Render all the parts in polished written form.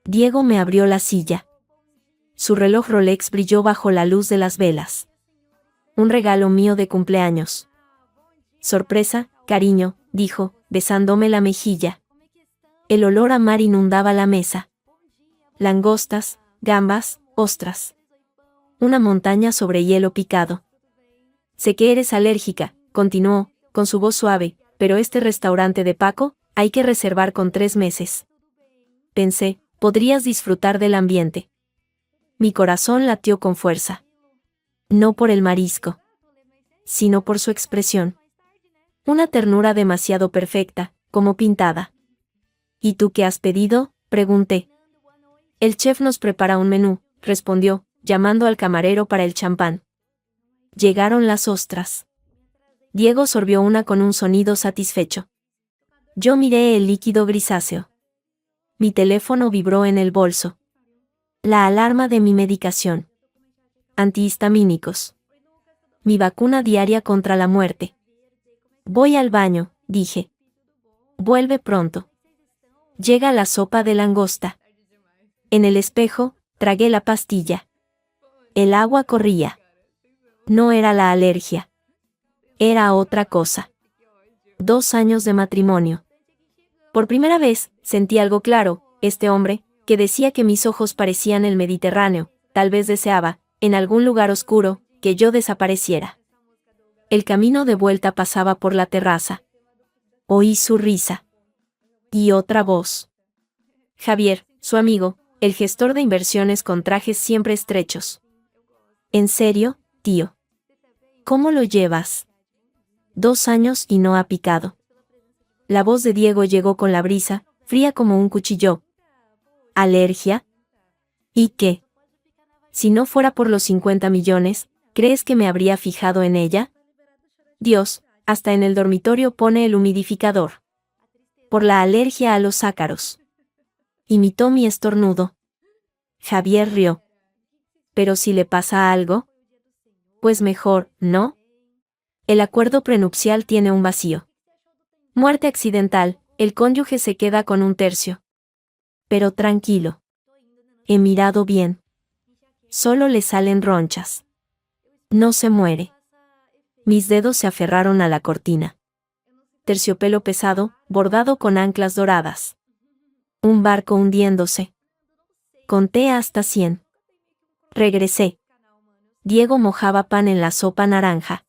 Diego me abrió la silla. Su reloj Rolex brilló bajo la luz de las velas. Un regalo mío de cumpleaños. Sorpresa, cariño, dijo, besándome la mejilla. El olor a mar inundaba la mesa. Langostas, gambas, ostras. Una montaña sobre hielo picado. Sé que eres alérgica, continuó, con su voz suave, pero este restaurante de Paco, hay que reservar con 3 meses. Pensé, podrías disfrutar del ambiente. Mi corazón latió con fuerza. No por el marisco, sino por su expresión. Una ternura demasiado perfecta, como pintada. ¿Y tú qué has pedido?, pregunté. El chef nos prepara un menú, respondió, llamando al camarero para el champán. Llegaron las ostras. Diego sorbió una con un sonido satisfecho. Yo miré el líquido grisáceo. Mi teléfono vibró en el bolso. La alarma de mi medicación. Antihistamínicos. Mi vacuna diaria contra la muerte. Voy al baño, dije. Vuelve pronto. Llega la sopa de langosta. En el espejo, tragué la pastilla. El agua corría. No era la alergia. Era otra cosa. 2 años de matrimonio. Por primera vez, sentí algo claro. Este hombre, que decía que mis ojos parecían el Mediterráneo, tal vez deseaba, en algún lugar oscuro, que yo desapareciera. El camino de vuelta pasaba por la terraza. Oí su risa. Y otra voz. Javier, su amigo, el gestor de inversiones con trajes siempre estrechos. ¿En serio, tío? ¿Cómo lo llevas? 2 años y no ha picado. La voz de Diego llegó con la brisa, fría como un cuchillo. ¿Alergia? ¿Y qué? Si no fuera por los 50 millones, ¿crees que me habría fijado en ella? Dios, hasta en el dormitorio pone el humidificador. Por la alergia a los ácaros. Imitó mi estornudo. Javier rió. ¿Pero si le pasa algo? Pues mejor, ¿no? El acuerdo prenupcial tiene un vacío. Muerte accidental, el cónyuge se queda con 1/3. Pero tranquilo. He mirado bien. Solo le salen ronchas. No se muere. Mis dedos se aferraron a la cortina. Terciopelo pesado, bordado con anclas doradas. Un barco hundiéndose. Conté hasta 100. Regresé. Diego mojaba pan en la sopa naranja.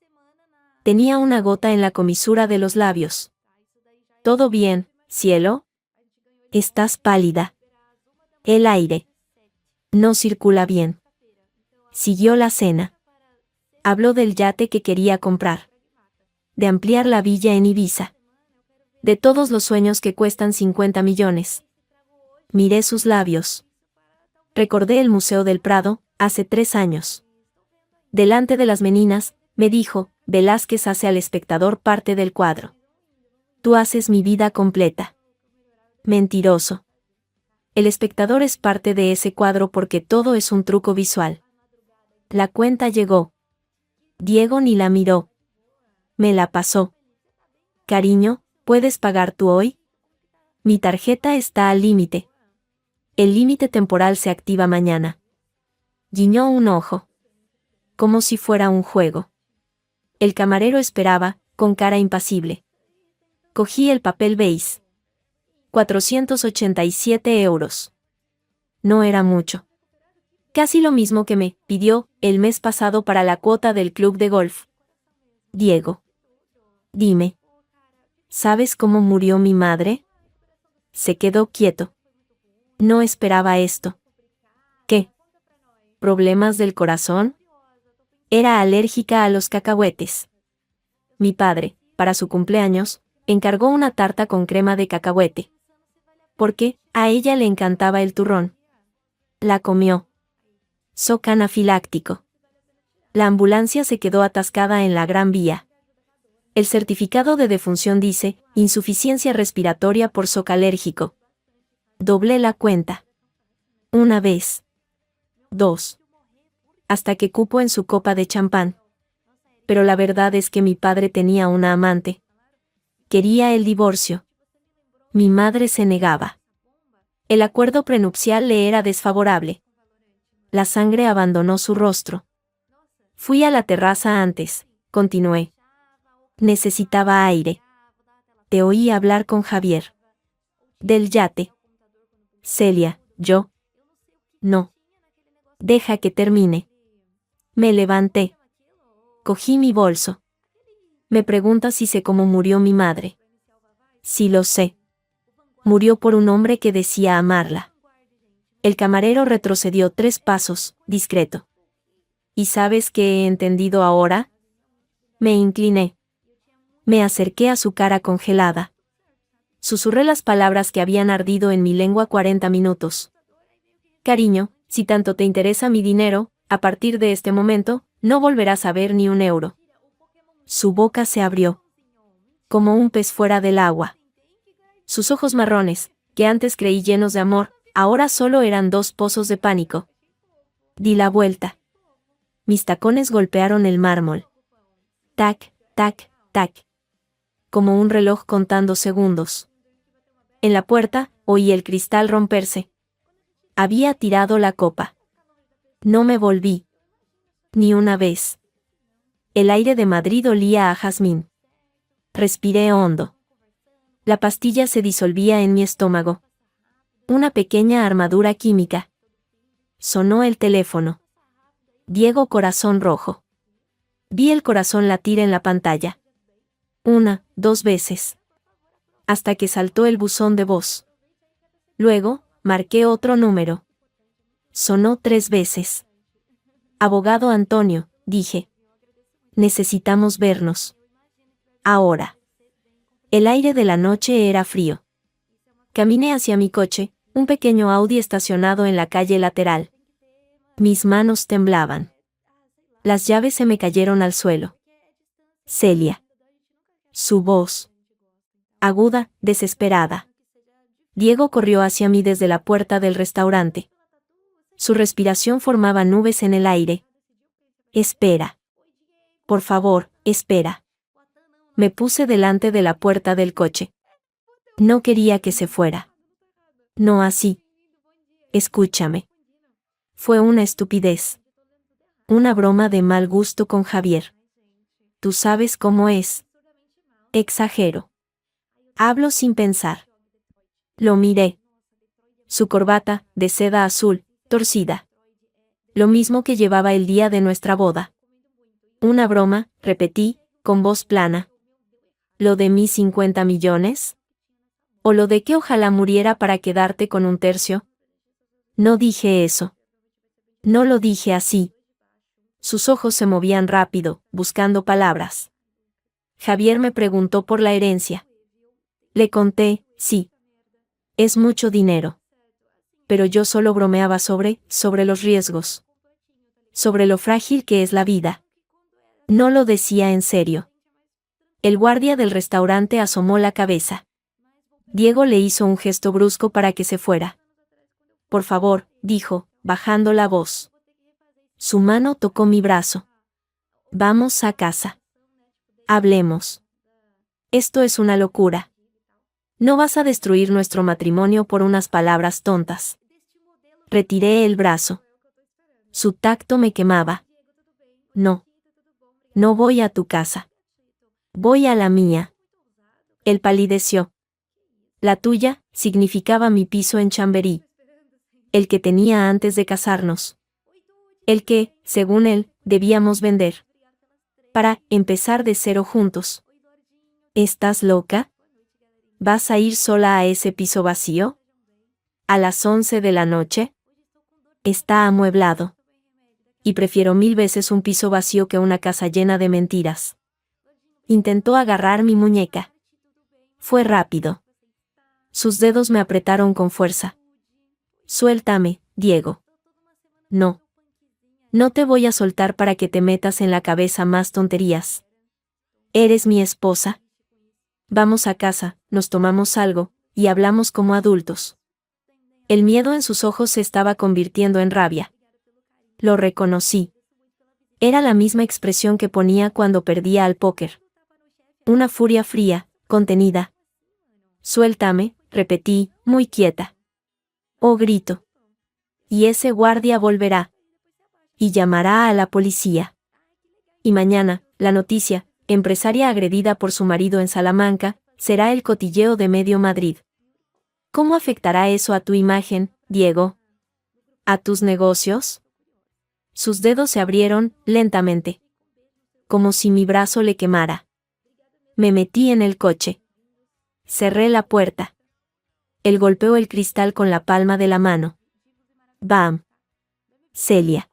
Tenía una gota en la comisura de los labios. ¿Todo bien, cielo? Estás pálida. El aire. No circula bien. Siguió la cena. Habló del yate que quería comprar. De ampliar la villa en Ibiza. De todos los sueños que cuestan 50 millones. Miré sus labios. Recordé el Museo del Prado, hace 3 años. Delante de las meninas, me dijo, Velázquez hace al espectador parte del cuadro. Tú haces mi vida completa. Mentiroso. El espectador es parte de ese cuadro porque todo es un truco visual. La cuenta llegó. Diego ni la miró. Me la pasó. Cariño, ¿puedes pagar tú hoy? Mi tarjeta está al límite. El límite temporal se activa mañana. Guiñó un ojo. Como si fuera un juego. El camarero esperaba, con cara impasible. Cogí el papel beige. 487 euros. No era mucho. Casi lo mismo que me pidió el mes pasado para la cuota del club de golf. Diego. Dime. ¿Sabes cómo murió mi madre? Se quedó quieto. No esperaba esto. ¿Qué? ¿Problemas del corazón? Era alérgica a los cacahuetes. Mi padre, para su cumpleaños, encargó una tarta con crema de cacahuete. Porque a ella le encantaba el turrón. La comió. Shock anafiláctico. La ambulancia se quedó atascada en la Gran Vía. El certificado de defunción dice, insuficiencia respiratoria por shock alérgico. Doblé la cuenta. 1 vez. 2. Hasta que cupo en su copa de champán. Pero la verdad es que mi padre tenía una amante. Quería el divorcio. Mi madre se negaba. El acuerdo prenupcial le era desfavorable. La sangre abandonó su rostro. Fui a la terraza antes, continué. Necesitaba aire. Te oí hablar con Javier. Del yate. Celia, yo. No. Deja que termine. Me levanté. Cogí mi bolso. Me pregunta si sé cómo murió mi madre. Sí lo sé. Murió por un hombre que decía amarla. El camarero retrocedió 3 pasos, discreto. ¿Y sabes qué he entendido ahora? Me incliné. Me acerqué a su cara congelada. Susurré las palabras que habían ardido en mi lengua 40 minutos. Cariño, si tanto te interesa mi dinero, a partir de este momento, no volverás a ver ni un euro. Su boca se abrió. Como un pez fuera del agua. Sus ojos marrones, que antes creí llenos de amor, ahora solo eran 2 pozos de pánico. Di la vuelta. Mis tacones golpearon el mármol. Tac, tac, tac. Como un reloj contando segundos. En la puerta, oí el cristal romperse. Había tirado la copa. No me volví. Ni una vez. El aire de Madrid olía a jazmín. Respiré hondo. La pastilla se disolvía en mi estómago. Una pequeña armadura química. Sonó el teléfono. Diego Corazón Rojo. Vi el corazón latir en la pantalla. 1, 2 veces. Hasta que saltó el buzón de voz. Luego, marqué otro número. Sonó 3 veces. Abogado Antonio, dije. Necesitamos vernos. Ahora. El aire de la noche era frío. Caminé hacia mi coche, un pequeño Audi estacionado en la calle lateral. Mis manos temblaban. Las llaves se me cayeron al suelo. Celia. Su voz. Aguda, desesperada. Diego corrió hacia mí desde la puerta del restaurante. Su respiración formaba nubes en el aire. Espera. Por favor, espera. Me puse delante de la puerta del coche. No quería que se fuera. No así. Escúchame. Fue una estupidez. Una broma de mal gusto con Javier. Tú sabes cómo es. Exagero. Hablo sin pensar. Lo miré. Su corbata, de seda azul, torcida. Lo mismo que llevaba el día de nuestra boda. Una broma, repetí, con voz plana. ¿Lo de mis 50 millones? ¿O lo de que ojalá muriera para quedarte con un tercio? No dije eso. No lo dije así. Sus ojos se movían rápido, buscando palabras. Javier me preguntó por la herencia. Le conté, sí. Es mucho dinero. Pero yo solo bromeaba sobre los riesgos. Sobre lo frágil que es la vida. No lo decía en serio. El guardia del restaurante asomó la cabeza. Diego le hizo un gesto brusco para que se fuera. Por favor, dijo, bajando la voz. Su mano tocó mi brazo. Vamos a casa. Hablemos. Esto es una locura. No vas a destruir nuestro matrimonio por unas palabras tontas. Retiré el brazo. Su tacto me quemaba. No. No voy a tu casa. Voy a la mía. Él palideció. La tuya, significaba mi piso en Chamberí. El que tenía antes de casarnos. El que, según él, debíamos vender. Para empezar de cero juntos. ¿Estás loca? ¿Vas a ir sola a ese piso vacío? ¿A las 11 de la noche? Está amueblado. Y prefiero 1000 veces un piso vacío que una casa llena de mentiras. Intentó agarrar mi muñeca. Fue rápido. Sus dedos me apretaron con fuerza. Suéltame, Diego. No. No te voy a soltar para que te metas en la cabeza más tonterías. Eres mi esposa. Vamos a casa, nos tomamos algo, y hablamos como adultos. El miedo en sus ojos se estaba convirtiendo en rabia. Lo reconocí. Era la misma expresión que ponía cuando perdía al póker. Una furia fría, contenida. Suéltame, repetí, muy quieta. Oh, grito. Y ese guardia volverá. Y llamará a la policía. Y mañana, la noticia, empresaria agredida por su marido en Salamanca, será el cotilleo de medio Madrid. ¿Cómo afectará eso a tu imagen, Diego? ¿A tus negocios? Sus dedos se abrieron, lentamente. Como si mi brazo le quemara. Me metí en el coche. Cerré la puerta. Él golpeó el cristal con la palma de la mano. ¡Bam! Celia.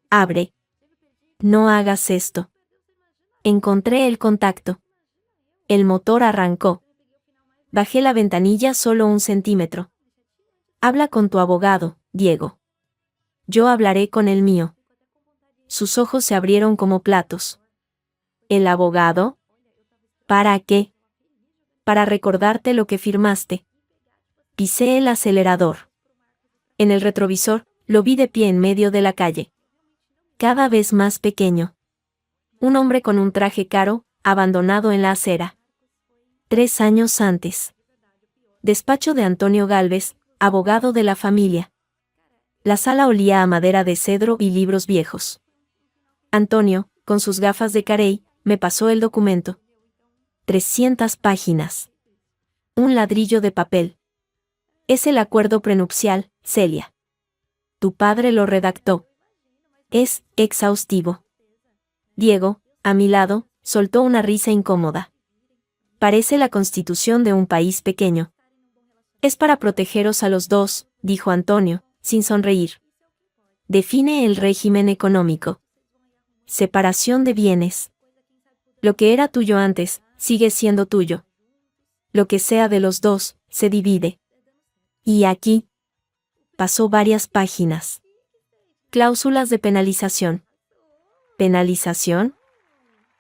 Abre. No hagas esto. Encontré el contacto. El motor arrancó. Bajé la ventanilla solo 1 centímetro. Habla con tu abogado, Diego. Yo hablaré con el mío. Sus ojos se abrieron como platos. ¿El abogado? ¿Para qué? Para recordarte lo que firmaste. Pisé el acelerador. En el retrovisor, lo vi de pie en medio de la calle. Cada vez más pequeño. Un hombre con un traje caro, abandonado en la acera. 3 años antes. Despacho de Antonio Gálvez, abogado de la familia. La sala olía a madera de cedro y libros viejos. Antonio, con sus gafas de carey, me pasó el documento. 300 páginas. Un ladrillo de papel. Es el acuerdo prenupcial, Celia. Tu padre lo redactó. Es exhaustivo. Diego, a mi lado, soltó una risa incómoda. Parece la constitución de un país pequeño. Es para protegeros a los dos, dijo Antonio, sin sonreír. Define el régimen económico. Separación de bienes. Lo que era tuyo antes, sigue siendo tuyo. Lo que sea de los dos, se divide. Y aquí. Pasó varias páginas. Cláusulas de penalización. ¿Penalización?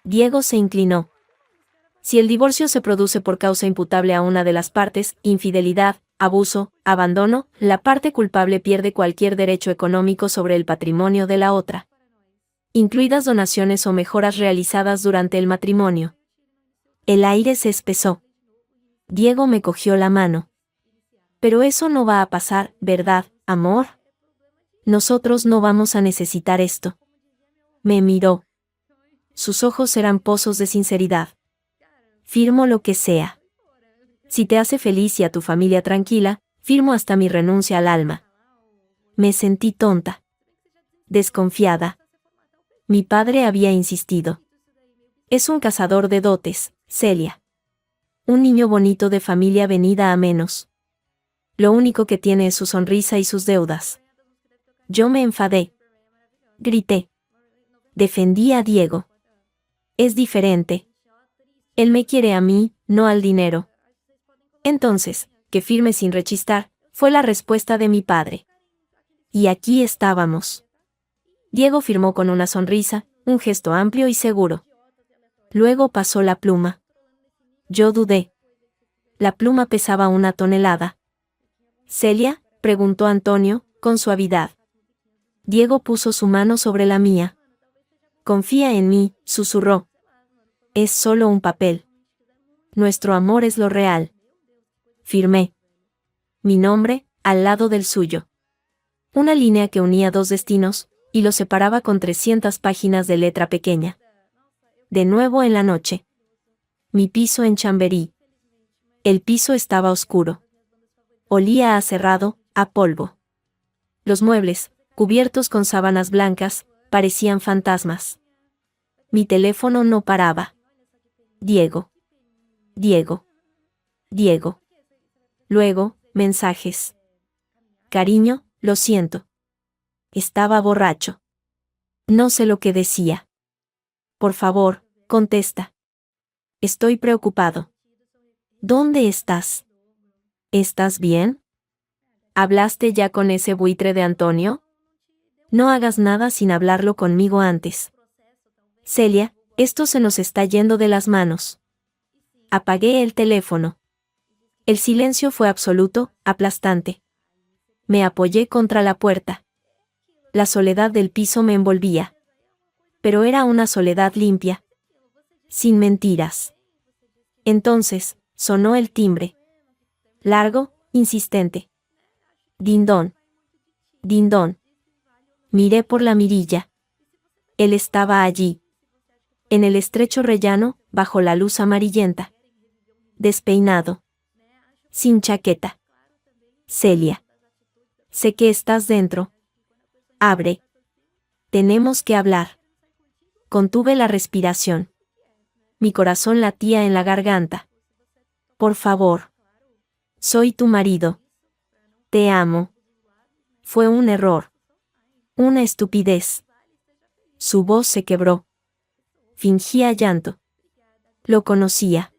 Diego se inclinó. Si el divorcio se produce por causa imputable a una de las partes, infidelidad, abuso, abandono, la parte culpable pierde cualquier derecho económico sobre el patrimonio de la otra, incluidas donaciones o mejoras realizadas durante el matrimonio. El aire se espesó. Diego me cogió la mano. Pero eso no va a pasar, ¿verdad, amor? Nosotros no vamos a necesitar esto. Me miró. Sus ojos eran pozos de sinceridad. Firmo lo que sea. Si te hace feliz y a tu familia tranquila, firmo hasta mi renuncia al alma. Me sentí tonta. Desconfiada. Mi padre había insistido. Es un cazador de dotes, Celia. Un niño bonito de familia venida a menos. Lo único que tiene es su sonrisa y sus deudas. Yo me enfadé. Grité. Defendí a Diego. Es diferente. Él me quiere a mí, no al dinero. Entonces, que firme sin rechistar, fue la respuesta de mi padre. Y aquí estábamos. Diego firmó con una sonrisa, un gesto amplio y seguro. Luego pasó la pluma. Yo dudé. La pluma pesaba 1 tonelada. ¿Celia?, preguntó Antonio, con suavidad. Diego puso su mano sobre la mía. Confía en mí, susurró. Es solo un papel. Nuestro amor es lo real. Firmé. Mi nombre, al lado del suyo. Una línea que unía dos destinos, y los separaba con 300 páginas de letra pequeña. De nuevo en la noche. Mi piso en Chamberí. El piso estaba oscuro. Olía a cerrado, a polvo. Los muebles, cubiertos con sábanas blancas, parecían fantasmas. Mi teléfono no paraba. Diego. Diego. Diego. Luego, mensajes. Cariño, lo siento. Estaba borracho. No sé lo que decía. Por favor, contesta. Estoy preocupado. ¿Dónde estás? ¿Estás bien? ¿Hablaste ya con ese buitre de Antonio? No hagas nada sin hablarlo conmigo antes. Celia, esto se nos está yendo de las manos. Apagué el teléfono. El silencio fue absoluto, aplastante. Me apoyé contra la puerta. La soledad del piso me envolvía. Pero era una soledad limpia. Sin mentiras. Entonces, sonó el timbre. Largo, insistente. Dindón. Dindón. Miré por la mirilla. Él estaba allí. En el estrecho rellano, bajo la luz amarillenta. Despeinado. Sin chaqueta. Celia. Sé que estás dentro. Abre. Tenemos que hablar. Contuve la respiración. Mi corazón latía en la garganta. Por favor. Soy tu marido. Te amo. Fue un error. Una estupidez. Su voz se quebró. Fingía llanto. Lo conocía.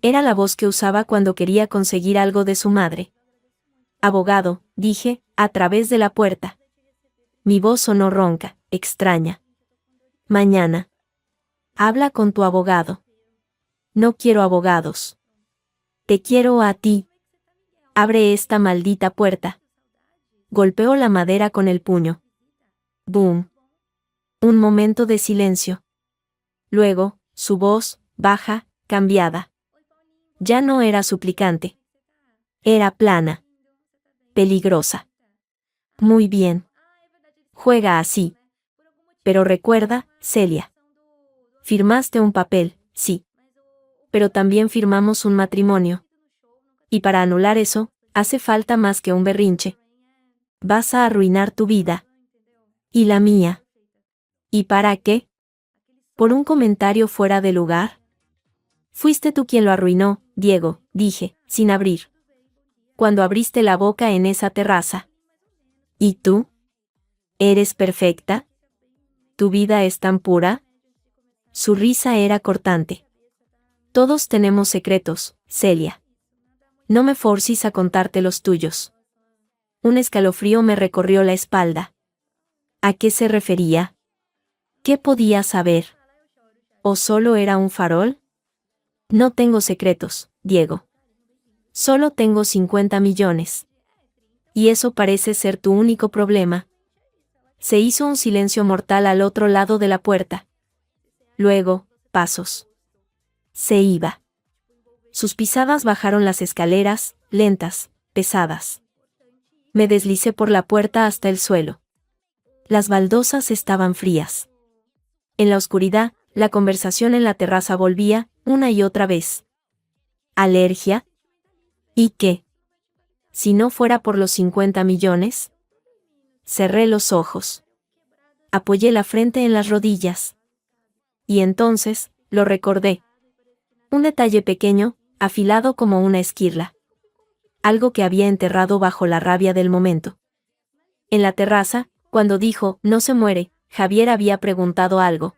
Era la voz que usaba cuando quería conseguir algo de su madre. Abogado, dije, a través de la puerta. Mi voz sonó ronca, extraña. Mañana. Habla con tu abogado. No quiero abogados. Te quiero a ti. Abre esta maldita puerta. Golpeó la madera con el puño. Boom. Un momento de silencio. Luego, su voz, baja, cambiada. Ya no era suplicante. Era plana. Peligrosa. Muy bien. Juega así. Pero recuerda, Celia. Firmaste un papel, sí. Pero también firmamos un matrimonio. Y para anular eso, hace falta más que un berrinche. Vas a arruinar tu vida. Y la mía. ¿Y para qué? ¿Por un comentario fuera de lugar? Fuiste tú quien lo arruinó, Diego, dije, sin abrir. Cuando abriste la boca en esa terraza. ¿Y tú? ¿Eres perfecta? ¿Tu vida es tan pura? Su risa era cortante. Todos tenemos secretos, Celia. No me forces a contarte los tuyos. Un escalofrío me recorrió la espalda. ¿A qué se refería? ¿Qué podía saber? ¿O solo era un farol? No tengo secretos, Diego. Solo tengo 50 millones. Y eso parece ser tu único problema. Se hizo un silencio mortal al otro lado de la puerta. Luego, pasos. Se iba. Sus pisadas bajaron las escaleras, lentas, pesadas. Me deslicé por la puerta hasta el suelo. Las baldosas estaban frías. En la oscuridad, la conversación en la terraza volvía, una y otra vez. ¿Alergia? ¿Y qué? Si no fuera por los 50 millones. Cerré los ojos. Apoyé la frente en las rodillas. Y entonces, lo recordé. Un detalle pequeño, afilado como una esquirla. Algo que había enterrado bajo la rabia del momento. En la terraza, cuando dijo, no se muere, Javier había preguntado algo.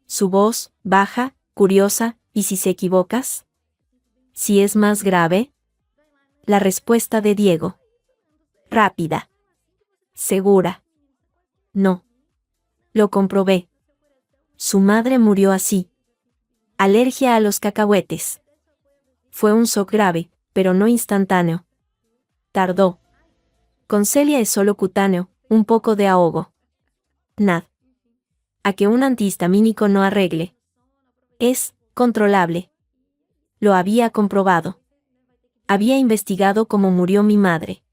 Su voz, baja, curiosa, ¿y si se equivocas? ¿Si es más grave? La respuesta de Diego. Rápida. Segura. No. Lo comprobé. Su madre murió así. Alergia a los cacahuetes. Fue un shock grave, pero no instantáneo. Tardó. Con Celia es solo cutáneo, un poco de ahogo. Nad. A que un antihistamínico no arregle. Es controlable. Lo había comprobado. Había investigado cómo murió mi madre.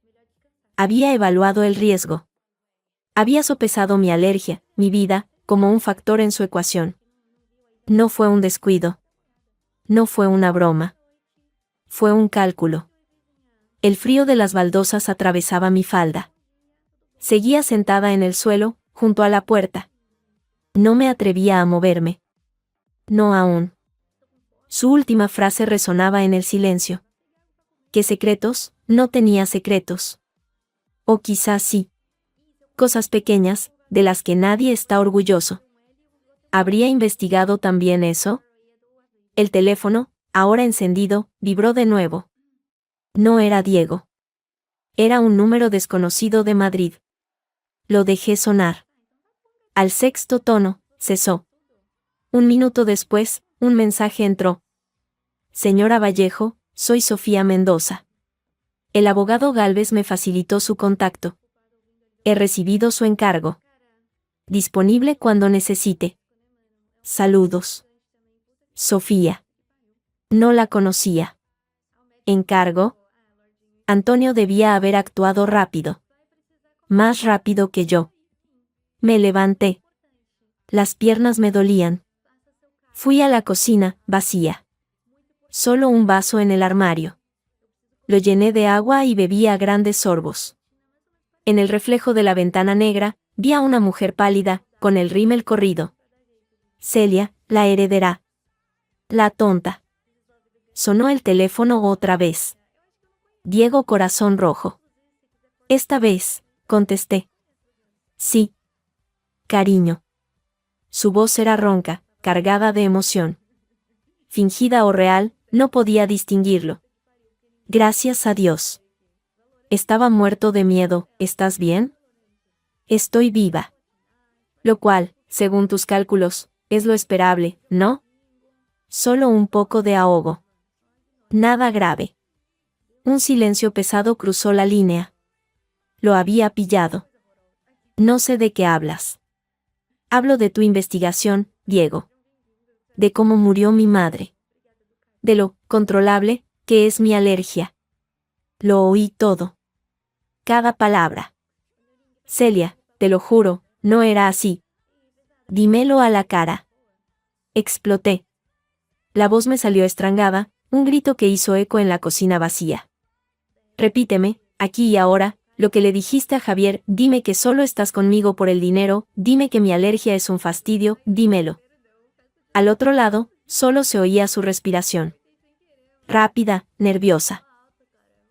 Había evaluado el riesgo. Había sopesado mi alergia, mi vida, como un factor en su ecuación. No fue un descuido. No fue una broma. Fue un cálculo. El frío de las baldosas atravesaba mi falda. Seguía sentada en el suelo, junto a la puerta. No me atrevía a moverme. No aún. Su última frase resonaba en el silencio. ¿Qué secretos? No tenía secretos. O quizás sí. Cosas pequeñas, de las que nadie está orgulloso. ¿Habría investigado también eso? El teléfono, ahora encendido, vibró de nuevo. No era Diego. Era un número desconocido de Madrid. Lo dejé sonar. Al sexto tono, cesó. Un minuto después, un mensaje entró. Señora Vallejo, soy Sofía Mendoza. El abogado Gálvez me facilitó su contacto. He recibido su encargo. Disponible cuando necesite. Saludos. Sofía. No la conocía. ¿Encargo? Antonio debía haber actuado rápido. Más rápido que yo. Me levanté. Las piernas me dolían. Fui a la cocina, vacía. Solo un vaso en el armario. Lo llené de agua y bebí a grandes sorbos. En el reflejo de la ventana negra, vi a una mujer pálida, con el rímel corrido. Celia, la heredera. La tonta. Sonó el teléfono otra vez. Diego corazón rojo. Esta vez, contesté. Sí. Cariño. Su voz era ronca, cargada de emoción. Fingida o real, no podía distinguirlo. Gracias a Dios. Estaba muerto de miedo, ¿estás bien? Estoy viva. Lo cual, según tus cálculos, es lo esperable, ¿no? Solo un poco de ahogo. Nada grave. Un silencio pesado cruzó la línea. Lo había pillado. No sé de qué hablas. Hablo de tu investigación, Diego. De cómo murió mi madre. De lo controlable que es mi alergia. Lo oí todo. Cada palabra. Celia, te lo juro, no era así. Dímelo a la cara. Exploté. La voz me salió estrangada, un grito que hizo eco en la cocina vacía. Repíteme, aquí y ahora, lo que le dijiste a Javier, dime que solo estás conmigo por el dinero, dime que mi alergia es un fastidio, dímelo. Al otro lado, solo se oía su respiración. Rápida, nerviosa.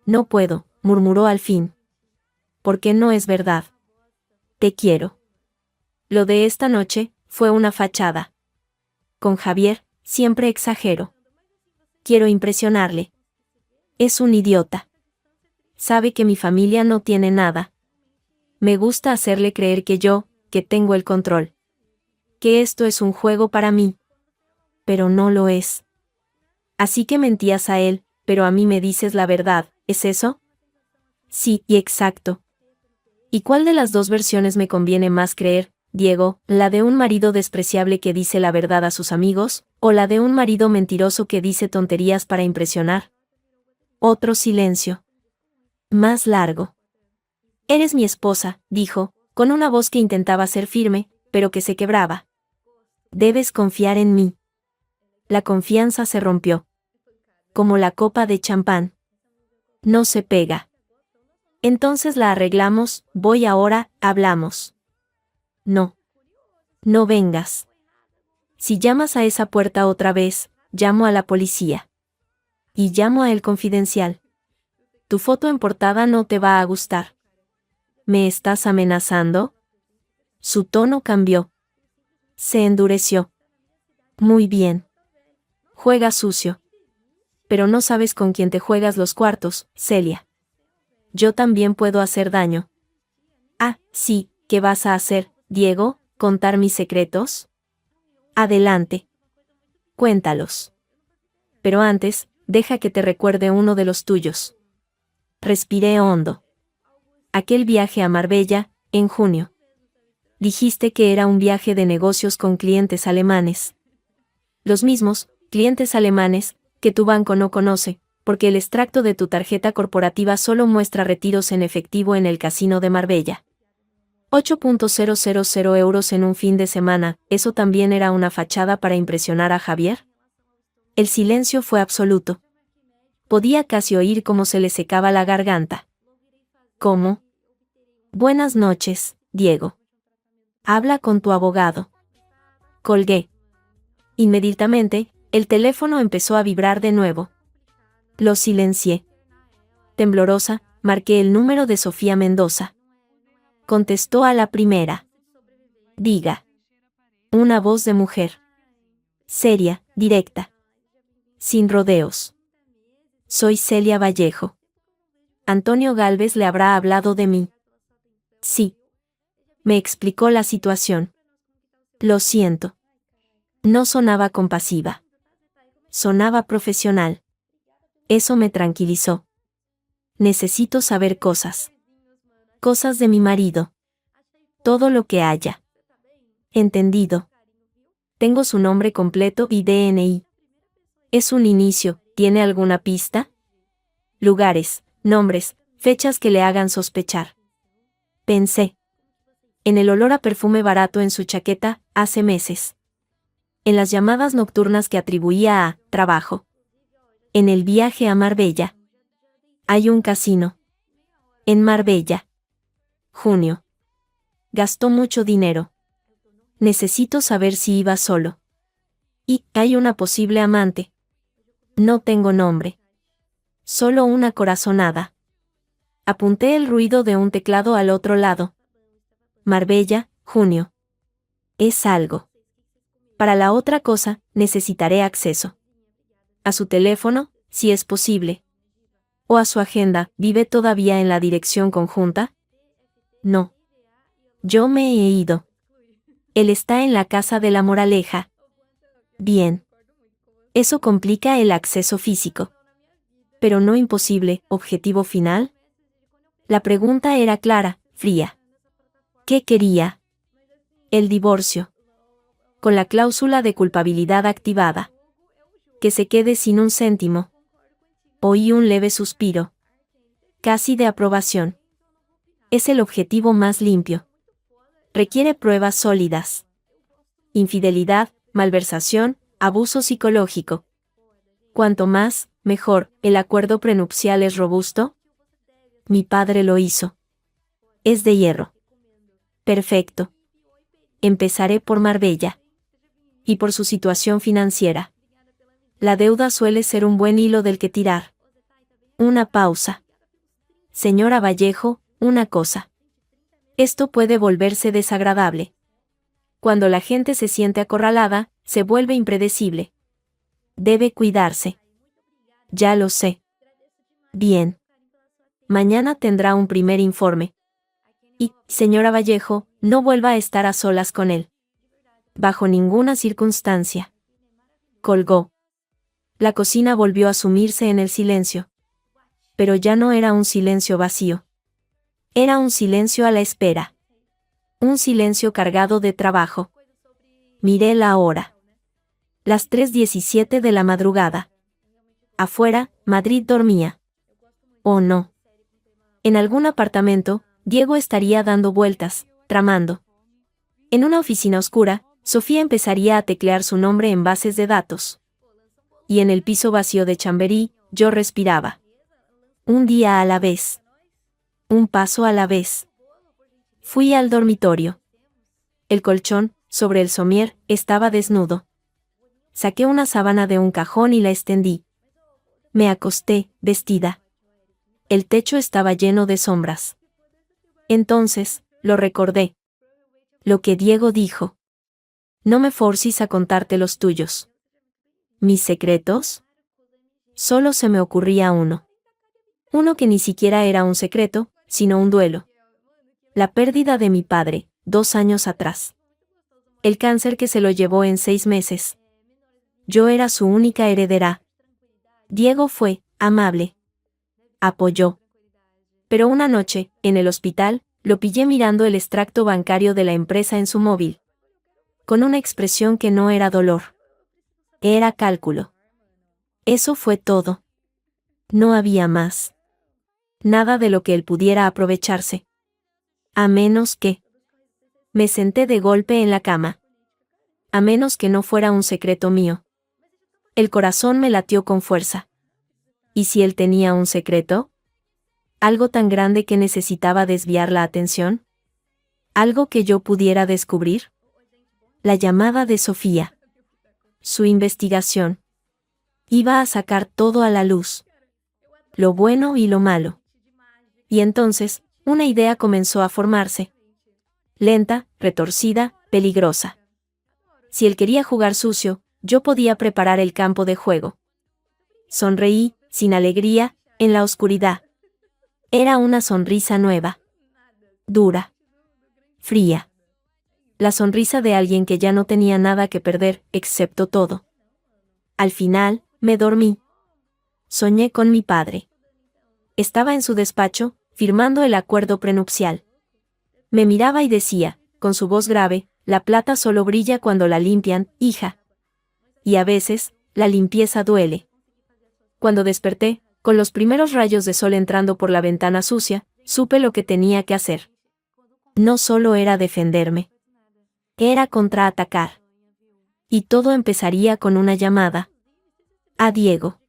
No puedo, murmuró al fin. Porque no es verdad. Te quiero. Lo de esta noche fue una fachada. Con Javier, siempre exagero. Quiero impresionarle. Es un idiota. Sabe que mi familia no tiene nada. Me gusta hacerle creer que que tengo el control. Que esto es un juego para mí. Pero no lo es. Así que mentías a él, pero a mí me dices la verdad, ¿es eso? Sí, y exacto. ¿Y cuál de las dos versiones me conviene más creer, Diego, la de un marido despreciable que dice la verdad a sus amigos, o la de un marido mentiroso que dice tonterías para impresionar? Otro silencio. Más largo. Eres mi esposa, dijo, con una voz que intentaba ser firme, pero que se quebraba. Debes confiar en mí. La confianza se rompió. Como la copa de champán. No se pega. Entonces la arreglamos, voy ahora, hablamos. No. No vengas. Si llamas a esa puerta otra vez, llamo a la policía. Y llamo a El Confidencial. Tu foto en portada no te va a gustar. ¿Me estás amenazando? Su tono cambió. Se endureció. Muy bien. Juega sucio. Pero no sabes con quién te juegas los cuartos, Celia. Yo también puedo hacer daño. Ah, sí, ¿qué vas a hacer, Diego? ¿Contar mis secretos? Adelante. Cuéntalos. Pero antes, deja que te recuerde uno de los tuyos. Respiré hondo. Aquel viaje a Marbella, en junio. Dijiste que era un viaje de negocios con clientes alemanes. Los mismos, clientes alemanes, que tu banco no conoce, porque el extracto de tu tarjeta corporativa solo muestra retiros en efectivo en el casino de Marbella. 8.000 euros en un fin de semana, ¿eso también era una fachada para impresionar a Javier? El silencio fue absoluto. Podía casi oír cómo se le secaba la garganta. ¿Cómo? Buenas noches, Diego. Habla con tu abogado. Colgué. Inmediatamente, el teléfono empezó a vibrar de nuevo. Lo silencié. Temblorosa, marqué el número de Sofía Mendoza. Contestó a la primera. Diga. Una voz de mujer. Seria, directa. Sin rodeos. Soy Celia Vallejo. Antonio Gálvez le habrá hablado de mí. Sí. Me explicó la situación. Lo siento. No sonaba compasiva. Sonaba profesional. Eso me tranquilizó. Necesito saber cosas. Cosas de mi marido. Todo lo que haya. Entendido. Tengo su nombre completo y DNI. Es un inicio, ¿tiene alguna pista? Lugares, Nombres, fechas que le hagan sospechar. Pensé. En el olor a perfume barato en su chaqueta, hace meses. En las llamadas nocturnas que atribuía a trabajo. En el viaje a Marbella. Hay un casino. En Marbella. Junio. Gastó mucho dinero. Necesito saber si iba solo. Y hay una posible amante. No tengo nombre. Solo una corazonada. Apunté el ruido de un teclado al otro lado. Marbella, junio. Es algo. Para la otra cosa, necesitaré acceso. A su teléfono, si es posible. O a su agenda. ¿Vive todavía en la dirección conjunta? No. Yo me he ido. Él está en la casa de la Moraleja. Bien. Eso complica el acceso físico. Pero no imposible. ¿Objetivo final? La pregunta era clara, fría. ¿Qué quería? El divorcio. Con la cláusula de culpabilidad activada. Que se quede sin un céntimo. Oí un leve suspiro. Casi de aprobación. Es el objetivo más limpio. Requiere pruebas sólidas. Infidelidad, malversación, abuso psicológico. Cuanto más, mejor. ¿El acuerdo prenupcial es robusto? Mi padre lo hizo. Es de hierro. Perfecto. Empezaré por Marbella. Y por su situación financiera. La deuda suele ser un buen hilo del que tirar. Una pausa. Señora Vallejo, una cosa. Esto puede volverse desagradable. Cuando la gente se siente acorralada, se vuelve impredecible. Debe cuidarse. Ya lo sé. Bien. Mañana tendrá un primer informe. Y, señora Vallejo, no vuelva a estar a solas con él. Bajo ninguna circunstancia. Colgó. La cocina volvió a sumirse en el silencio. Pero ya no era un silencio vacío. Era un silencio a la espera. Un silencio cargado de trabajo. Miré la hora. Las 3:17 de la madrugada. Afuera, Madrid dormía. ¿O no? En algún apartamento, Diego estaría dando vueltas, tramando. En una oficina oscura, Sofía empezaría a teclear su nombre en bases de datos. Y en el piso vacío de Chamberí, yo respiraba. Un día a la vez. Un paso a la vez. Fui al dormitorio. El colchón, sobre el somier, estaba desnudo. Saqué una sábana de un cajón y la extendí. Me acosté, vestida. El techo estaba lleno de sombras. Entonces, lo recordé. Lo que Diego dijo. No me forces a contarte los tuyos. ¿Mis secretos? Solo se me ocurría uno. Uno que ni siquiera era un secreto, sino un duelo. La pérdida de mi padre, 2 años atrás. El cáncer que se lo llevó en 6 meses. Yo era su única heredera. Diego fue, amable. Apoyó. Pero una noche, en el hospital, lo pillé mirando el extracto bancario de la empresa en su móvil. Con una expresión que no era dolor. Era cálculo. Eso fue todo. No había más. Nada de lo que él pudiera aprovecharse. A menos que... Me senté de golpe en la cama. A menos que no fuera un secreto mío. El corazón me latió con fuerza. ¿Y si él tenía un secreto? ¿Algo tan grande que necesitaba desviar la atención? ¿Algo que yo pudiera descubrir? La llamada de Sofía. Su investigación. Iba a sacar todo a la luz. Lo bueno y lo malo. Y entonces, una idea comenzó a formarse. Lenta, retorcida, peligrosa. Si él quería jugar sucio, yo podía preparar el campo de juego. Sonreí, sin alegría, en la oscuridad. Era una sonrisa nueva. Dura. Fría. La sonrisa de alguien que ya no tenía nada que perder, excepto todo. Al final, me dormí. Soñé con mi padre. Estaba en su despacho, firmando el acuerdo prenupcial. Me miraba y decía, con su voz grave, la plata solo brilla cuando la limpian, hija. Y a veces, la limpieza duele. Cuando desperté, con los primeros rayos de sol entrando por la ventana sucia, supe lo que tenía que hacer. No solo era defenderme. Era contraatacar. Y todo empezaría con una llamada a Diego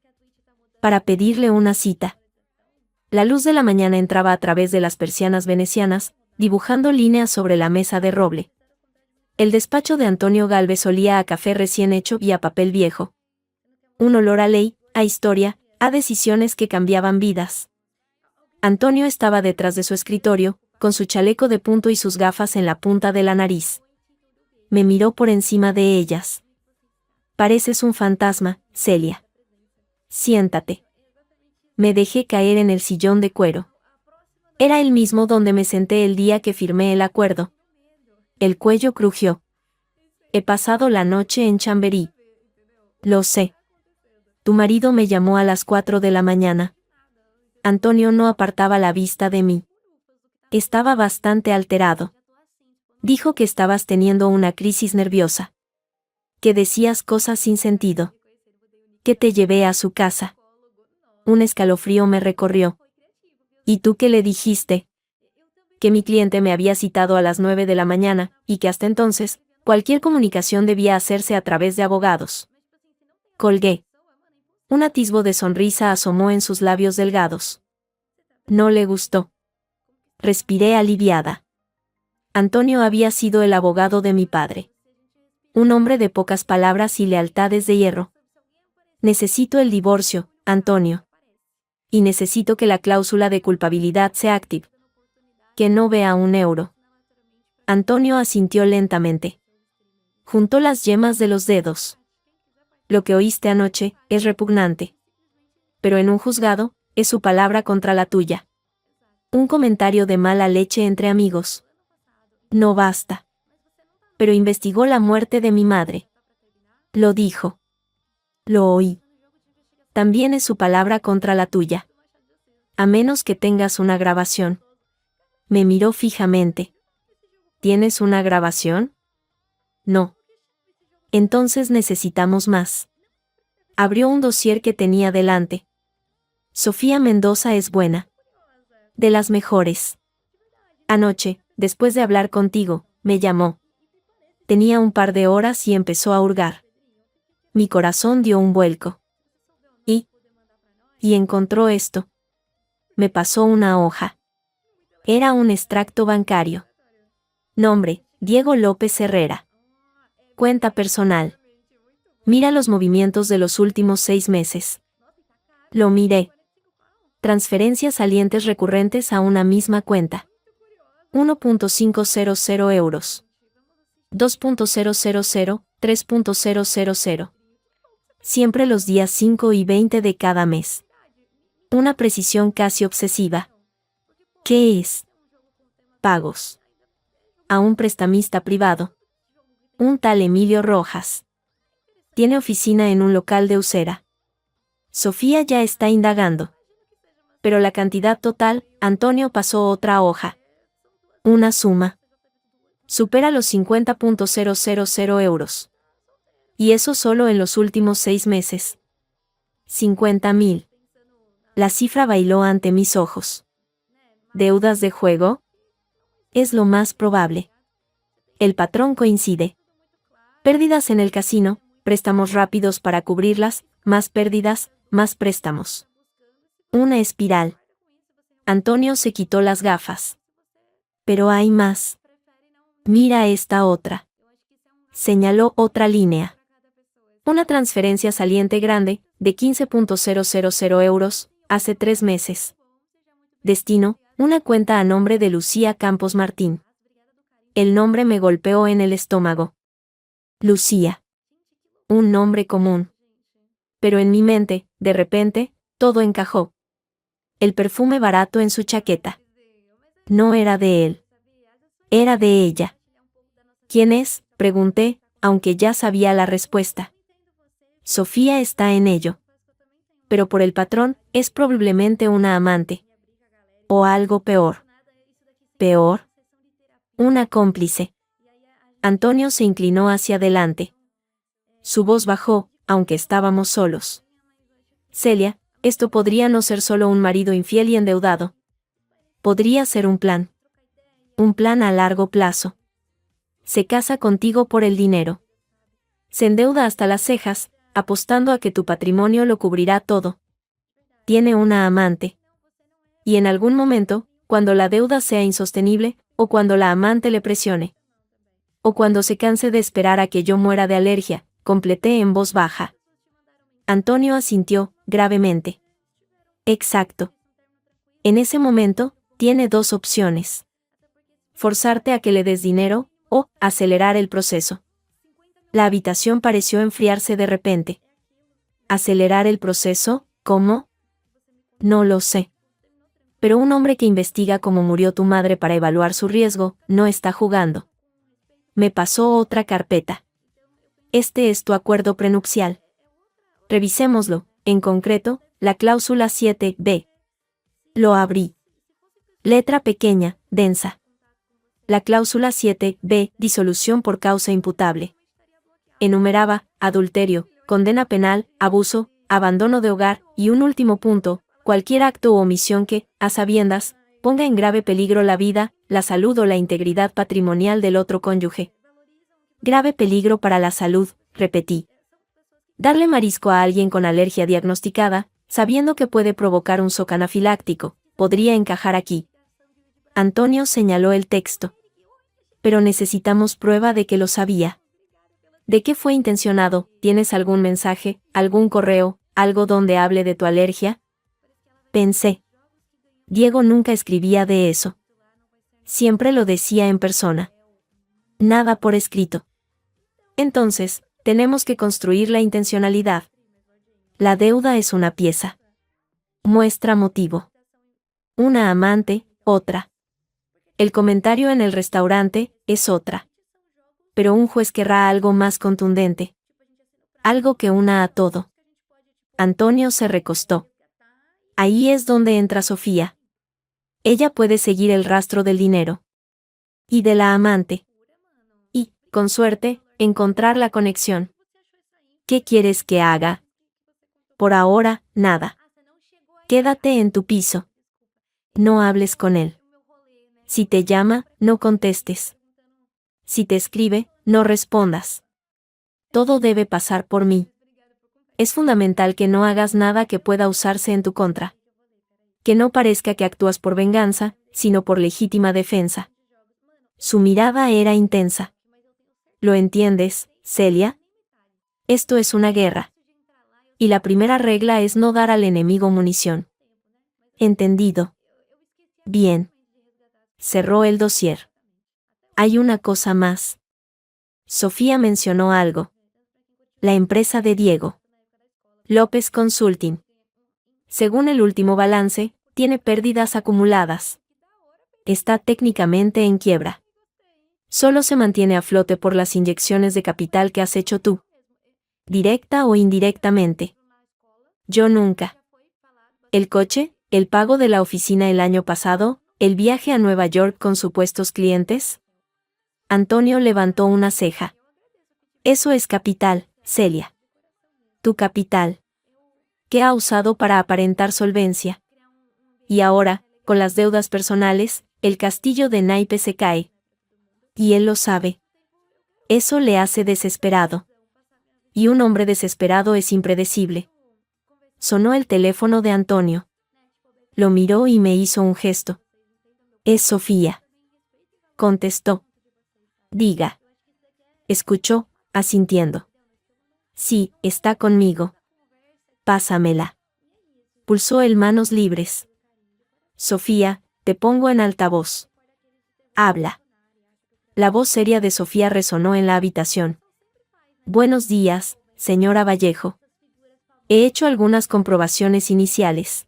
para pedirle una cita. La luz de la mañana entraba a través de las persianas venecianas, dibujando líneas sobre la mesa de roble. El despacho de Antonio Gálvez olía a café recién hecho y a papel viejo. Un olor a ley, a historia, a decisiones que cambiaban vidas. Antonio estaba detrás de su escritorio, con su chaleco de punto y sus gafas en la punta de la nariz. Me miró por encima de ellas. Pareces un fantasma, Celia. Siéntate. Me dejé caer en el sillón de cuero. Era el mismo donde me senté el día que firmé el acuerdo. El cuello crujió. He pasado la noche en Chamberí. Lo sé. Tu marido me llamó a las 4 de la mañana. Antonio no apartaba la vista de mí. Estaba bastante alterado. Dijo que estabas teniendo una crisis nerviosa. Que decías cosas sin sentido. Que te llevé a su casa. Un escalofrío me recorrió. ¿Y tú qué le dijiste? Que mi cliente me había citado a las 9 de la mañana, y que hasta entonces, cualquier comunicación debía hacerse a través de abogados. Colgué. Un atisbo de sonrisa asomó en sus labios delgados. No le gustó. Respiré aliviada. Antonio había sido el abogado de mi padre. Un hombre de pocas palabras y lealtades de hierro. Necesito el divorcio, Antonio. Y necesito que la cláusula de culpabilidad sea active. Que no vea un euro. Antonio asintió lentamente. Juntó las yemas de los dedos. Lo que oíste anoche es repugnante. Pero en un juzgado, es su palabra contra la tuya. Un comentario de mala leche entre amigos. No basta. Pero investigó la muerte de mi madre. Lo dijo. Lo oí. También es su palabra contra la tuya. A menos que tengas una grabación. Me miró fijamente. ¿Tienes una grabación? No. Entonces necesitamos más. Abrió un dossier que tenía delante. Sofía Mendoza es buena. De las mejores. Anoche, después de hablar contigo, me llamó. Tenía un par de horas y empezó a hurgar. Mi corazón dio un vuelco. Y encontró esto. Me pasó una hoja. Era un extracto bancario. Nombre, Diego López Herrera. Cuenta personal. Mira los movimientos de los últimos 6 meses. Lo miré. Transferencias salientes recurrentes a una misma cuenta. 1.500 euros. 2.000, 3.000. Siempre los días 5 y 20 de cada mes. Una precisión casi obsesiva. ¿Qué es? Pagos. A un prestamista privado. Un tal Emilio Rojas. Tiene oficina en un local de Usera. Sofía ya está indagando. Pero la cantidad total, Antonio pasó otra hoja. Una suma. Supera los 50.000 euros. Y eso solo en los últimos 6 meses. 50.000. La cifra bailó ante mis ojos. ¿Deudas de juego? Es lo más probable. El patrón coincide. Pérdidas en el casino, préstamos rápidos para cubrirlas, más pérdidas, más préstamos. Una espiral. Antonio se quitó las gafas. Pero hay más. Mira esta otra. Señaló otra línea. Una transferencia saliente grande, de 15.000 euros, hace 3 meses. Destino, una cuenta a nombre de Lucía Campos Martín. El nombre me golpeó en el estómago. Lucía. Un nombre común. Pero en mi mente, de repente, todo encajó. El perfume barato en su chaqueta. No era de él. Era de ella. ¿Quién es?, pregunté, aunque ya sabía la respuesta. Sofía está en ello. Pero por el patrón, es probablemente una amante. O algo peor. ¿Peor? Una cómplice. Antonio se inclinó hacia adelante. Su voz bajó, aunque estábamos solos. Celia, Esto podría no ser solo un marido infiel y endeudado. Podría ser un plan. Un plan a largo plazo. Se casa contigo por el dinero. Se endeuda hasta las cejas, apostando a que tu patrimonio lo cubrirá todo. Tiene una amante. Y en algún momento, cuando la deuda sea insostenible, o cuando la amante le presione, o cuando se canse de esperar a que yo muera de alergia, completé en voz baja. Antonio asintió, gravemente. Exacto. En ese momento, tiene dos opciones. Forzarte a que le des dinero, o acelerar el proceso. La habitación pareció enfriarse de repente. ¿Acelerar el proceso? ¿Cómo? No lo sé. Pero un hombre que investiga cómo murió tu madre para evaluar su riesgo, no está jugando. Me pasó otra carpeta. Este es tu acuerdo prenupcial. Revisémoslo, en concreto, la cláusula 7b. Lo abrí. Letra pequeña, densa. La cláusula 7b, disolución por causa imputable. Enumeraba, adulterio, condena penal, abuso, abandono de hogar, y un último punto, cualquier acto u omisión que, a sabiendas, ponga en grave peligro la vida, la salud o la integridad patrimonial del otro cónyuge. Grave peligro para la salud, repetí. Darle marisco a alguien con alergia diagnosticada, sabiendo que puede provocar un shock anafiláctico, podría encajar aquí. Antonio señaló el texto. Pero necesitamos prueba de que lo sabía. ¿De qué fue intencionado? ¿Tienes algún mensaje, algún correo, algo donde hable de tu alergia? Pensé. Diego nunca escribía de eso. Siempre lo decía en persona. Nada por escrito. Entonces, tenemos que construir la intencionalidad. La deuda es una pieza. Muestra motivo. Una amante, otra. El comentario en el restaurante es otra. Pero un juez querrá algo más contundente. Algo que una a todo. Antonio se recostó. Ahí es donde entra Sofía. Ella puede seguir el rastro del dinero. Y de la amante. Y, con suerte, encontrar la conexión. ¿Qué quieres que haga? Por ahora, nada. Quédate en tu piso. No hables con él. Si te llama, no contestes. Si te escribe, no respondas. Todo debe pasar por mí. Es fundamental que no hagas nada que pueda usarse en tu contra. Que no parezca que actúas por venganza, sino por legítima defensa. Su mirada era intensa. ¿Lo entiendes, Celia? Esto es una guerra. Y la primera regla es no dar al enemigo munición. Entendido. Bien. Cerró el dossier. Hay una cosa más. Sofía mencionó algo. La empresa de Diego. López Consulting. Según el último balance, tiene pérdidas acumuladas. Está técnicamente en quiebra. Solo se mantiene a flote por las inyecciones de capital que has hecho tú. Directa o indirectamente. Yo nunca. El coche, el pago de la oficina el año pasado, el viaje a Nueva York con supuestos clientes. Antonio levantó una ceja. Eso es capital, Celia. Tu capital. ¿Qué ha usado para aparentar solvencia? Y ahora, con las deudas personales, el castillo de naipes se cae. Y él lo sabe. Eso le hace desesperado. Y un hombre desesperado es impredecible. Sonó el teléfono de Antonio. Lo miró y me hizo un gesto. Es Sofía. Contestó. Diga. Escuchó, asintiendo. Sí, está conmigo. Pásamela. Pulsó el manos libres. Sofía, te pongo en altavoz. Habla. La voz seria de Sofía resonó en la habitación. Buenos días, señora Vallejo. He hecho algunas comprobaciones iniciales.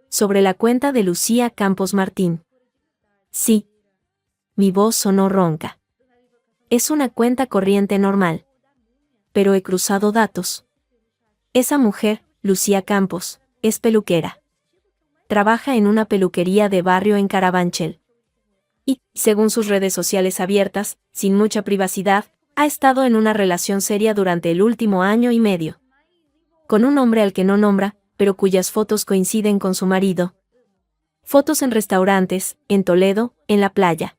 Sobre la cuenta de Lucía Campos Martín. Sí. Mi voz sonó ronca. Es una cuenta corriente normal. Pero he cruzado datos. Esa mujer, Lucía Campos, es peluquera. Trabaja en una peluquería de barrio en Carabanchel. Y, según sus redes sociales abiertas, sin mucha privacidad, ha estado en una relación seria durante el último año y medio. Con un hombre al que no nombra, pero cuyas fotos coinciden con su marido. Fotos en restaurantes, en Toledo, en la playa.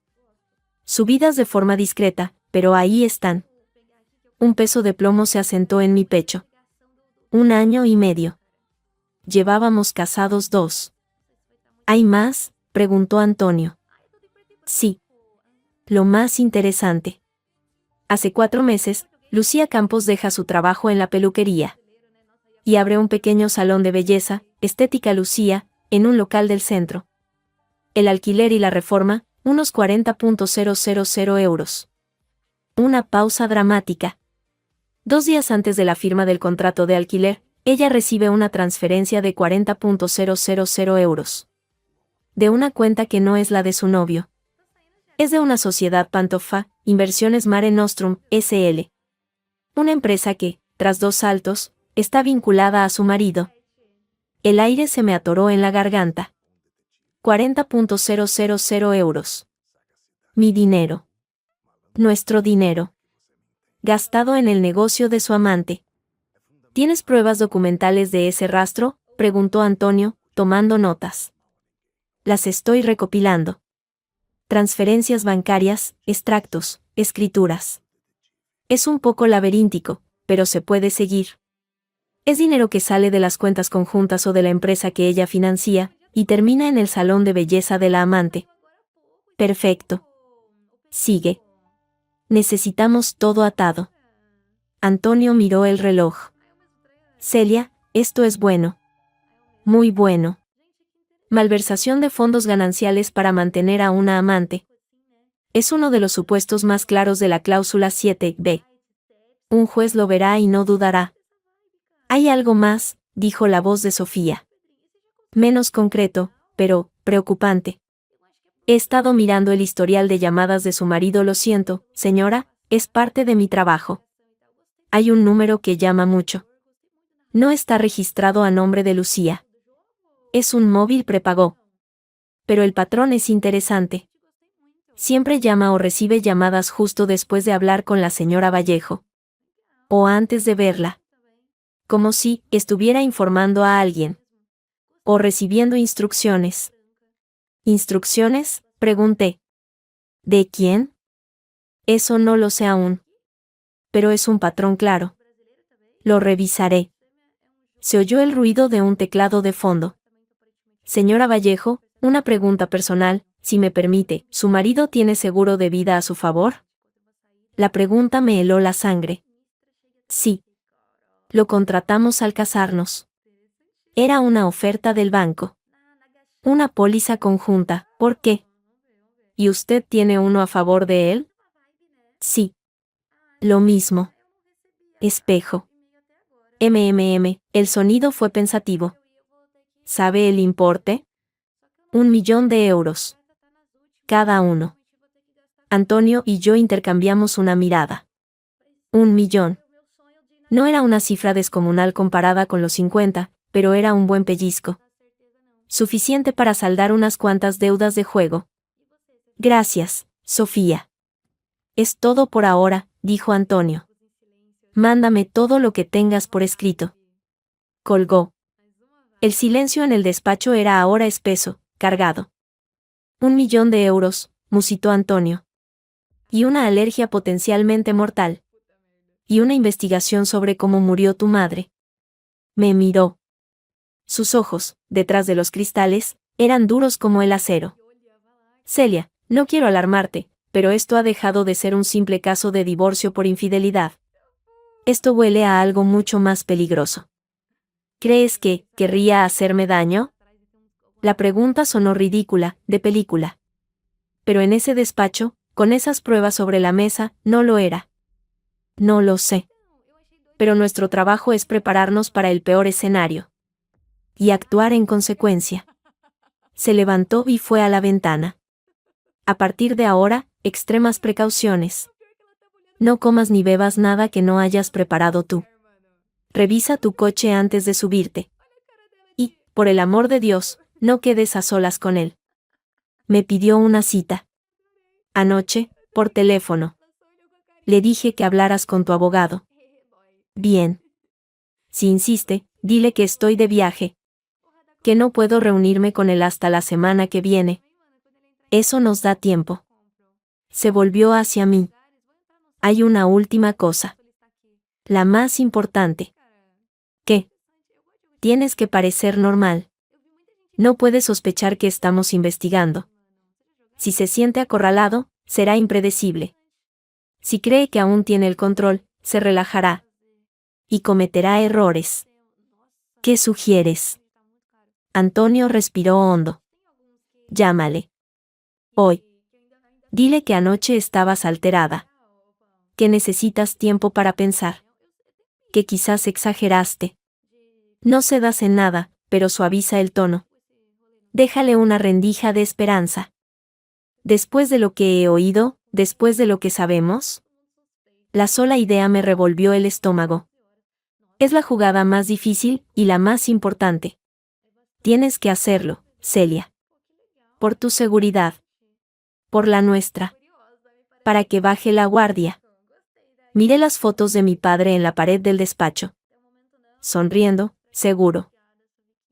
Subidas de forma discreta, pero ahí están. Un peso de plomo se asentó en mi pecho. 1 año y medio. Llevábamos casados 2. ¿Hay más?, preguntó Antonio. Sí. Lo más interesante. Hace 4 meses, Lucía Campos deja su trabajo en la peluquería y abre un pequeño salón de belleza, Estética Lucía, en un local del centro. El alquiler y la reforma, unos 40.000 euros. Una pausa dramática. 2 días antes de la firma del contrato de alquiler, ella recibe una transferencia de 40.000 euros. De una cuenta que no es la de su novio. Es de una sociedad Pantofa, Inversiones Mare Nostrum, S.L. Una empresa que, tras 2 saltos, está vinculada a su marido. El aire se me atoró en la garganta. 40.000 euros. Mi dinero. Nuestro dinero. Gastado en el negocio de su amante. ¿Tienes pruebas documentales de ese rastro?, preguntó Antonio, tomando notas. Las estoy recopilando. Transferencias bancarias, extractos, escrituras. Es un poco laberíntico, pero se puede seguir. Es dinero que sale de las cuentas conjuntas o de la empresa que ella financia, y termina en el salón de belleza de la amante. Perfecto. Sigue. Necesitamos todo atado. Antonio miró el reloj. Celia, esto es bueno. Muy bueno. Malversación de fondos gananciales para mantener a una amante. Es uno de los supuestos más claros de la cláusula 7b. Un juez lo verá y no dudará. Hay algo más, dijo la voz de Sofía. Menos concreto, pero preocupante. He estado mirando el historial de llamadas de su marido. Lo siento, señora, es parte de mi trabajo. Hay un número que llama mucho. No está registrado a nombre de Lucía. Es un móvil prepago. Pero el patrón es interesante. Siempre llama o recibe llamadas justo después de hablar con la señora Vallejo. O antes de verla. Como si estuviera informando a alguien. O recibiendo instrucciones. ¿Instrucciones?, pregunté. ¿De quién? Eso no lo sé aún. Pero es un patrón claro. Lo revisaré. Se oyó el ruido de un teclado de fondo. Señora Vallejo, una pregunta personal, si me permite, ¿su marido tiene seguro de vida a su favor? La pregunta me heló la sangre. Sí. Lo contratamos al casarnos. Era una oferta del banco. Una póliza conjunta, ¿por qué? ¿Y usted tiene uno a favor de él? Sí. Lo mismo. Espejo. El sonido fue pensativo. ¿Sabe el importe? 1 millón de euros. Cada uno. Antonio y yo intercambiamos una mirada. 1 millón. No era una cifra descomunal comparada con los 50, pero era un buen pellizco. Suficiente para saldar unas cuantas deudas de juego. Gracias, Sofía. Es todo por ahora, dijo Antonio. Mándame todo lo que tengas por escrito. Colgó. El silencio en el despacho era ahora espeso, cargado. 1 millón de euros, musitó Antonio. Y una alergia potencialmente mortal. Y una investigación sobre cómo murió tu madre. Me miró. Sus ojos, detrás de los cristales, eran duros como el acero. Celia, no quiero alarmarte, pero esto ha dejado de ser un simple caso de divorcio por infidelidad. Esto huele a algo mucho más peligroso. ¿Crees que querría hacerme daño? La pregunta sonó ridícula, de película. Pero en ese despacho, con esas pruebas sobre la mesa, no lo era. No lo sé. Pero nuestro trabajo es prepararnos para el peor escenario. Y actuar en consecuencia. Se levantó y fue a la ventana. A partir de ahora, extremas precauciones. No comas ni bebas nada que no hayas preparado tú. Revisa tu coche antes de subirte. Y, por el amor de Dios, no quedes a solas con él. Me pidió una cita. Anoche, por teléfono. Le dije que hablaras con tu abogado. Bien. Si insiste, dile que estoy de viaje, que no puedo reunirme con él hasta la semana que viene. Eso nos da tiempo. Se volvió hacia mí. Hay una última cosa. La más importante. ¿Qué? Tienes que parecer normal. No puedes sospechar que estamos investigando. Si se siente acorralado, será impredecible. Si cree que aún tiene el control, se relajará. Y cometerá errores. ¿Qué sugieres? Antonio respiró hondo. Llámale. Hoy. Dile que anoche estabas alterada. Que necesitas tiempo para pensar. Que quizás exageraste. No cedas en nada, pero suaviza el tono. Déjale una rendija de esperanza. Después de lo que he oído, después de lo que sabemos. La sola idea me revolvió el estómago. Es la jugada más difícil y la más importante. Tienes que hacerlo, Celia. Por tu seguridad. Por la nuestra. Para que baje la guardia. Miré las fotos de mi padre en la pared del despacho. Sonriendo, seguro.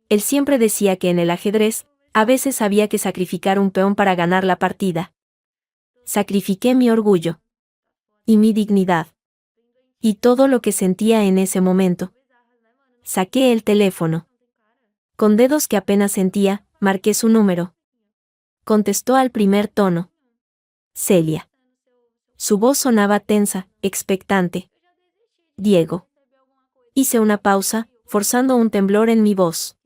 Él siempre decía que en el ajedrez, a veces había que sacrificar un peón para ganar la partida. Sacrifiqué mi orgullo. Y mi dignidad. Y todo lo que sentía en ese momento. Saqué el teléfono. Con dedos que apenas sentía, marqué su número. Contestó al primer tono. Celia. Su voz sonaba tensa, expectante. Diego. Hice una pausa, forzando un temblor en mi voz.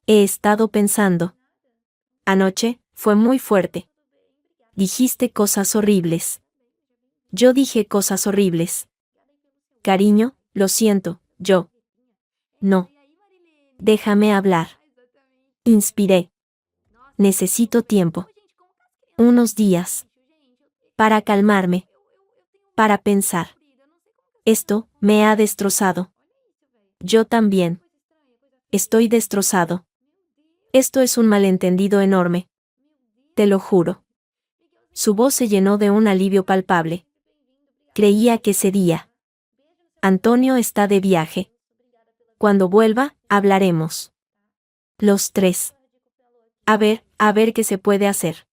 He estado pensando. Anoche, fue muy fuerte. Dijiste cosas horribles. Yo dije cosas horribles. Cariño, lo siento, yo. No. Déjame hablar. Inspiré. Necesito tiempo. Unos días. Para calmarme. Para pensar. Esto me ha destrozado. Yo también. Estoy destrozado. Esto es un malentendido enorme. Te lo juro. Su voz se llenó de un alivio palpable. Creía que cedía. Antonio está de viaje. Cuando vuelva, hablaremos. Los tres. A ver qué se puede hacer.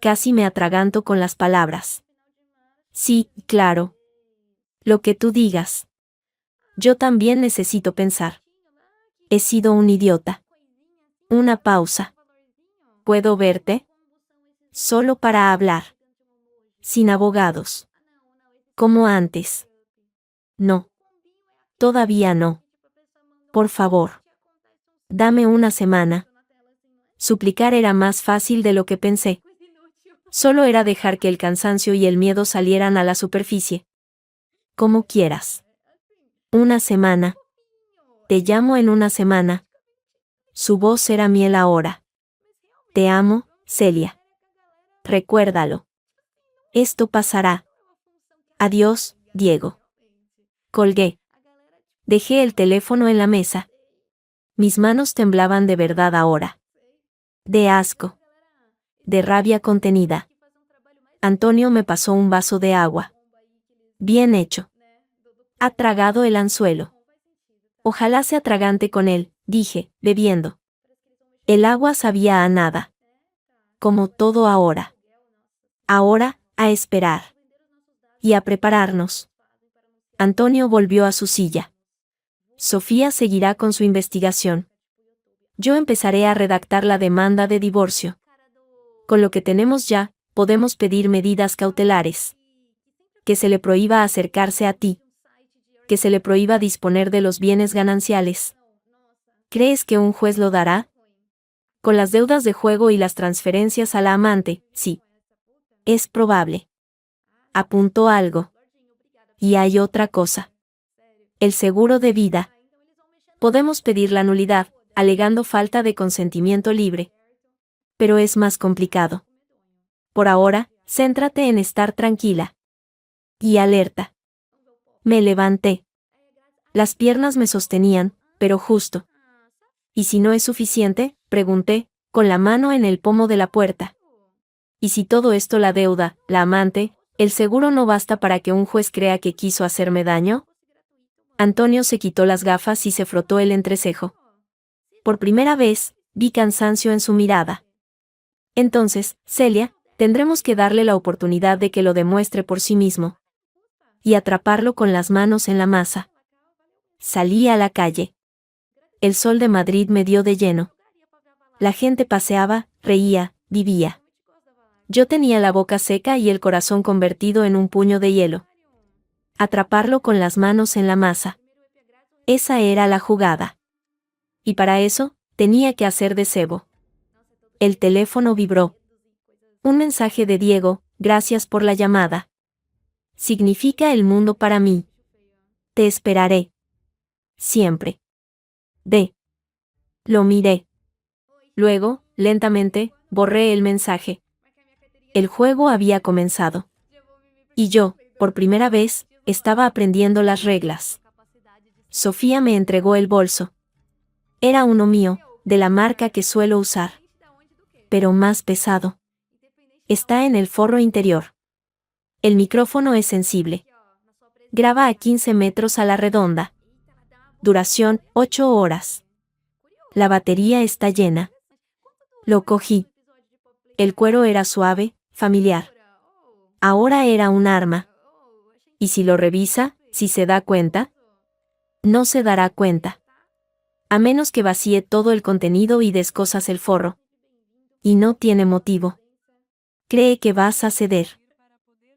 Casi me atraganto con las palabras. Sí, claro. Lo que tú digas. Yo también necesito pensar. He sido un idiota. Una pausa. ¿Puedo verte? Solo para hablar. Sin abogados. Como antes. No. Todavía no. Por favor. Dame una semana. Suplicar era más fácil de lo que pensé. Solo era dejar que el cansancio y el miedo salieran a la superficie. Como quieras. Una semana. Te llamo en una semana. Su voz era miel ahora. Te amo, Celia. Recuérdalo. Esto pasará. Adiós, Diego. Colgué. Dejé el teléfono en la mesa. Mis manos temblaban de verdad ahora. De asco. De rabia contenida. Antonio me pasó un vaso de agua. Bien hecho. Ha tragado el anzuelo. Ojalá sea tragante con él, dije, bebiendo. El agua sabía a nada. Como todo ahora. Ahora, a esperar. Y a prepararnos. Antonio volvió a su silla. Sofía seguirá con su investigación. Yo empezaré a redactar la demanda de divorcio. Con lo que tenemos ya, podemos pedir medidas cautelares. Que se le prohíba acercarse a ti. Que se le prohíba disponer de los bienes gananciales. ¿Crees que un juez lo dará? Con las deudas de juego y las transferencias a la amante, sí. Es probable. Apuntó algo. Y hay otra cosa. El seguro de vida. Podemos pedir la nulidad, alegando falta de consentimiento libre. Pero es más complicado. Por ahora, céntrate en estar tranquila. Y alerta. Me levanté. Las piernas me sostenían, pero justo. ¿Y si no es suficiente?, pregunté, con la mano en el pomo de la puerta. ¿Y si todo esto, la deuda, la amante, el seguro no basta para que un juez crea que quiso hacerme daño? Antonio se quitó las gafas y se frotó el entrecejo. Por primera vez, vi cansancio en su mirada. Entonces, Celia, tendremos que darle la oportunidad de que lo demuestre por sí mismo. Y atraparlo con las manos en la masa. Salí a la calle. El sol de Madrid me dio de lleno. La gente paseaba, reía, vivía. Yo tenía la boca seca y el corazón convertido en un puño de hielo. Atraparlo con las manos en la masa. Esa era la jugada. Y para eso, tenía que hacer de cebo. El teléfono vibró. Un mensaje de Diego: gracias por la llamada. Significa el mundo para mí. Te esperaré. Siempre. Lo miré. Luego, lentamente, borré el mensaje. El juego había comenzado. Y yo, por primera vez, estaba aprendiendo las reglas. Sofía me entregó el bolso. Era uno mío, de la marca que suelo usar. Pero más pesado. Está en el forro interior. El micrófono es sensible. Graba a 15 metros a la redonda. Duración, 8 horas. La batería está llena. Lo cogí. El cuero era suave, familiar. Ahora era un arma. ¿Y si lo revisa, si se da cuenta? No se dará cuenta. A menos que vacíe todo el contenido y descosas el forro. Y no tiene motivo. Cree que vas a ceder.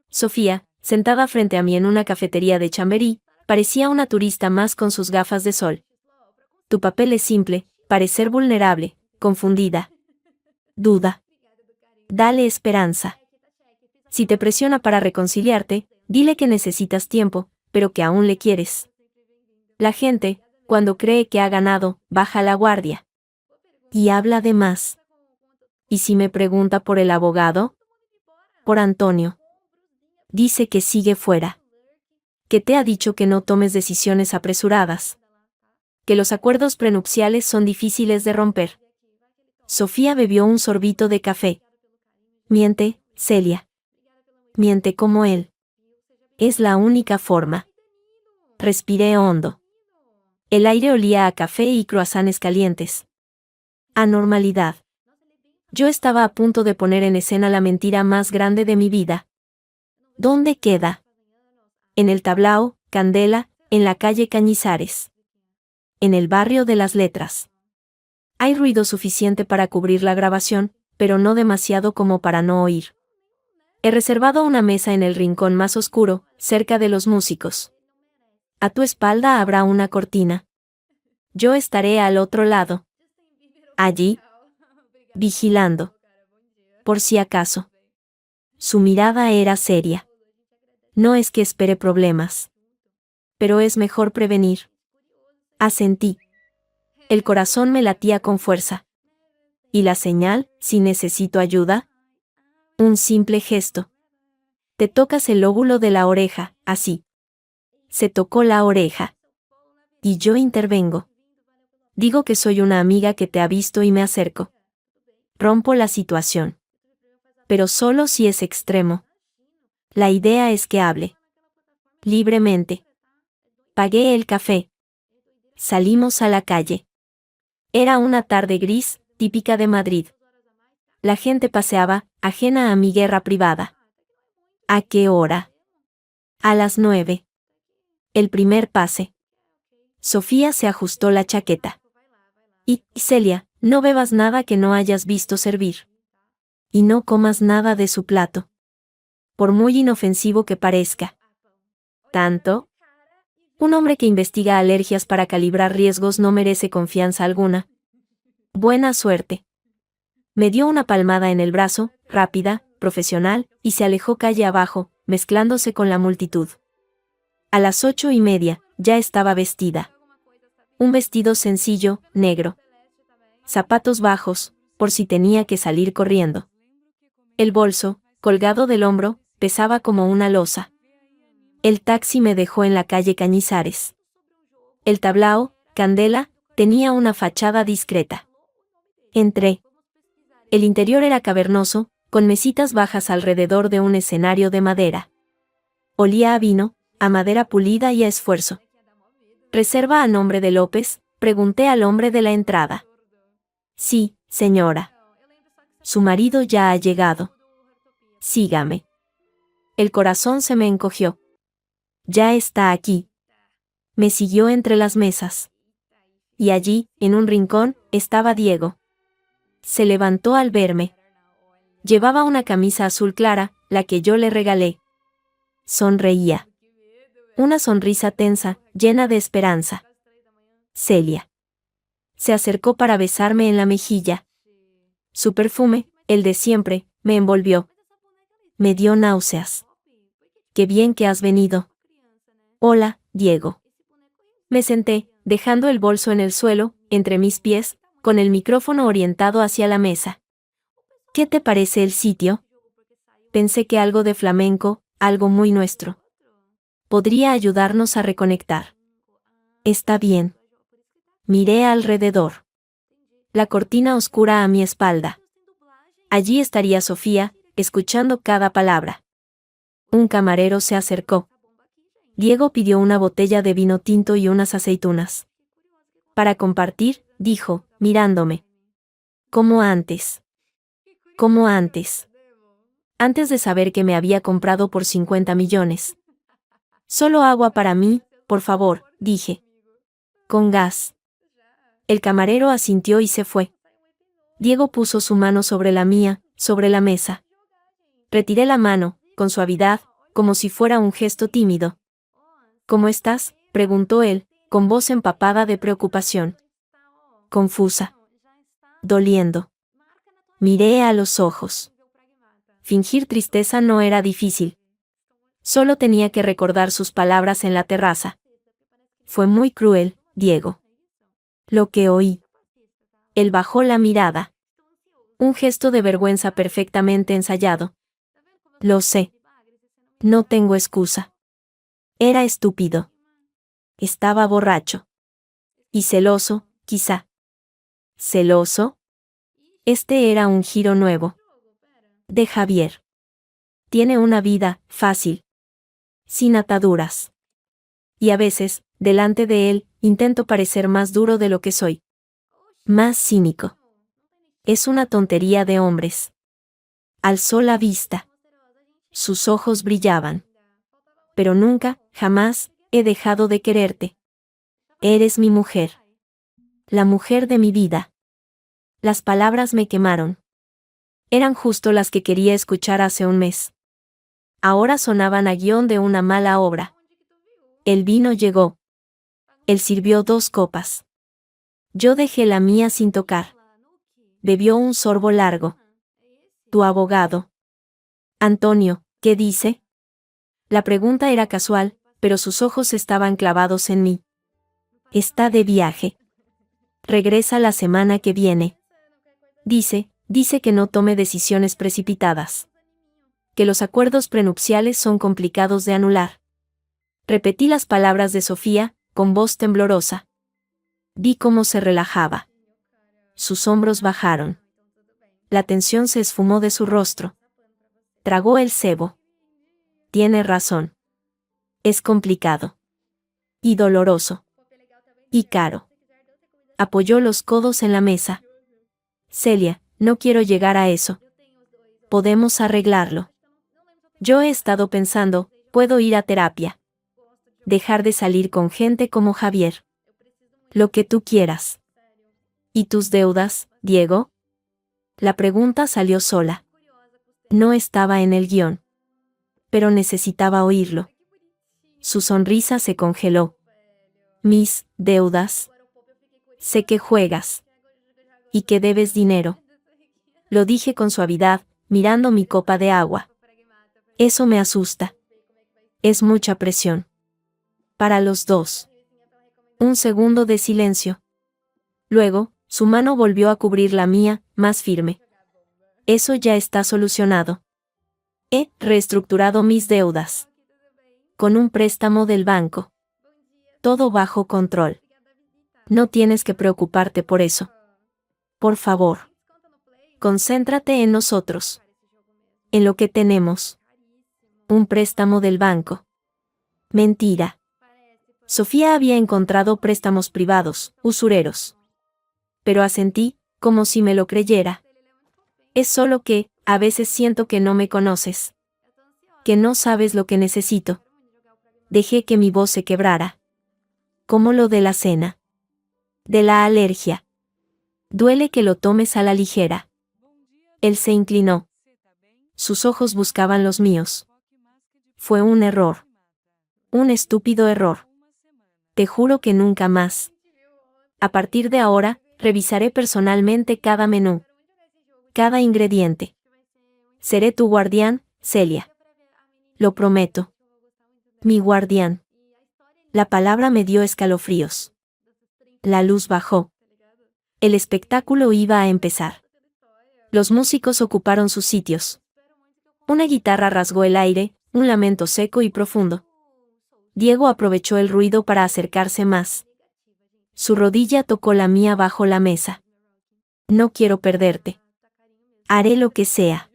Sofía, sentada frente a mí en una cafetería de Chamberí, parecía una turista más con sus gafas de sol. Tu papel es simple: parecer vulnerable, confundida. Duda. Dale esperanza. Si te presiona para reconciliarte, dile que necesitas tiempo, pero que aún le quieres. La gente, cuando cree que ha ganado, baja la guardia. Y habla de más. ¿Y si me pregunta por el abogado? Por Antonio. Dice que sigue fuera. Que te ha dicho que no tomes decisiones apresuradas. Que los acuerdos prenupciales son difíciles de romper. Sofía bebió un sorbito de café. Miente, Celia. Miente como él. Es la única forma. Respiré hondo. El aire olía a café y croissants calientes. Anormalidad. Yo estaba a punto de poner en escena la mentira más grande de mi vida. ¿Dónde queda? En el Tablao, Candela, en la calle Cañizares. En el barrio de las Letras. Hay ruido suficiente para cubrir la grabación, pero no demasiado como para no oír. He reservado una mesa en el rincón más oscuro, cerca de los músicos. A tu espalda habrá una cortina. Yo estaré al otro lado. Allí. Vigilando. Por si acaso. Su mirada era seria. No es que espere problemas. Pero es mejor prevenir. Asentí. El corazón me latía con fuerza. ¿Y la señal, si necesito ayuda? Un simple gesto. Te tocas el lóbulo de la oreja, así. Se tocó la oreja. Y yo intervengo. Digo que soy una amiga que te ha visto y me acerco. Rompo la situación. Pero solo si es extremo. La idea es que hable. Libremente. Pagué el café. Salimos a la calle. Era una tarde gris, típica de Madrid. La gente paseaba, ajena a mi guerra privada. ¿A qué hora? A las 9. El primer pase. Sofía se ajustó la chaqueta. Y, Celia, no bebas nada que no hayas visto servir. Y no comas nada de su plato. Por muy inofensivo que parezca. ¿Tanto? Un hombre que investiga alergias para calibrar riesgos no merece confianza alguna. Buena suerte. Me dio una palmada en el brazo, rápida, profesional, y se alejó calle abajo, mezclándose con la multitud. A las 8:30, ya estaba vestida. Un vestido sencillo, negro. Zapatos bajos, por si tenía que salir corriendo. El bolso, colgado del hombro, pesaba como una losa. El taxi me dejó en la calle Cañizares. El Tablao, Candela, tenía una fachada discreta. Entré. El interior era cavernoso, con mesitas bajas alrededor de un escenario de madera. Olía a vino, a madera pulida y a esfuerzo. ¿Reserva a nombre de López?, pregunté al hombre de la entrada. Sí, señora. Su marido ya ha llegado. Sígame. El corazón se me encogió. Ya está aquí. Me siguió entre las mesas. Y allí, en un rincón, estaba Diego. Se levantó al verme. Llevaba una camisa azul clara, la que yo le regalé. Sonreía. Una sonrisa tensa, llena de esperanza. Celia. Se acercó para besarme en la mejilla. Su perfume, el de siempre, me envolvió. Me dio náuseas. Qué bien que has venido. Hola, Diego. Me senté, dejando el bolso en el suelo, entre mis pies, con el micrófono orientado hacia la mesa. ¿Qué te parece el sitio? Pensé que algo de flamenco, algo muy nuestro. Podría ayudarnos a reconectar. Está bien. Miré alrededor. La cortina oscura a mi espalda. Allí estaría Sofía, escuchando cada palabra. Un camarero se acercó. Diego pidió una botella de vino tinto y unas aceitunas. Para compartir, dijo, mirándome. Como antes. Como antes. Antes de saber que me había comprado por 50 millones. Solo agua para mí, por favor, dije. Con gas. El camarero asintió y se fue. Diego puso su mano sobre la mía, sobre la mesa. Retiré la mano, con suavidad, como si fuera un gesto tímido. ¿Cómo estás?, preguntó él, con voz empapada de preocupación. Confusa. Doliendo. Miré a los ojos. Fingir tristeza no era difícil. Solo tenía que recordar sus palabras en la terraza. Fue muy cruel, Diego. Lo que oí. Él bajó la mirada. Un gesto de vergüenza perfectamente ensayado. Lo sé. No tengo excusa. Era estúpido. Estaba borracho. Y celoso, quizá. ¿Celoso? Este era un giro nuevo. De Javier. Tiene una vida fácil. Sin ataduras. Y a veces, delante de él, intento parecer más duro de lo que soy. Más cínico. Es una tontería de hombres. Alzó la vista. Sus ojos brillaban. Pero nunca, jamás, he dejado de quererte. Eres mi mujer. La mujer de mi vida. Las palabras me quemaron. Eran justo las que quería escuchar hace un mes. Ahora sonaban a guión de una mala obra. El vino llegó. Él sirvió 2 copas. Yo dejé la mía sin tocar. Bebió un sorbo largo. Tu abogado. Antonio, ¿qué dice? La pregunta era casual, pero sus ojos estaban clavados en mí. Está de viaje. Regresa la semana que viene. Dice que no tome decisiones precipitadas. Que los acuerdos prenupciales son complicados de anular. Repetí las palabras de Sofía, con voz temblorosa. Vi cómo se relajaba. Sus hombros bajaron. La tensión se esfumó de su rostro. Tragó el cebo. Tiene razón. Es complicado. Y doloroso. Y caro. Apoyó los codos en la mesa. Celia, no quiero llegar a eso. Podemos arreglarlo. Yo he estado pensando, puedo ir a terapia. Dejar de salir con gente como Javier. Lo que tú quieras. ¿Y tus deudas, Diego? La pregunta salió sola. No estaba en el guión. Pero necesitaba oírlo. Su sonrisa se congeló. Mis deudas. Sé que juegas. Y que debes dinero. Lo dije con suavidad, mirando mi copa de agua. Eso me asusta. Es mucha presión. Para los dos. Un segundo de silencio. Luego, su mano volvió a cubrir la mía, más firme. Eso ya está solucionado. He reestructurado mis deudas. Con un préstamo del banco. Todo bajo control. No tienes que preocuparte por eso. Por favor. Concéntrate en nosotros. En lo que tenemos. Un préstamo del banco. Mentira. Sofía había encontrado préstamos privados, usureros. Pero asentí, como si me lo creyera. Es solo que, a veces siento que no me conoces. Que no sabes lo que necesito. Dejé que mi voz se quebrara. Como lo de la cena. De la alergia. Duele que lo tomes a la ligera. Él se inclinó. Sus ojos buscaban los míos. Fue un error. Un estúpido error. Te juro que nunca más. A partir de ahora, revisaré personalmente cada menú. Cada ingrediente. Seré tu guardián, Celia. Lo prometo. Mi guardián. La palabra me dio escalofríos. La luz bajó. El espectáculo iba a empezar. Los músicos ocuparon sus sitios. Una guitarra rasgó el aire, un lamento seco y profundo. Diego aprovechó el ruido para acercarse más. Su rodilla tocó la mía bajo la mesa. No quiero perderte. Haré lo que sea.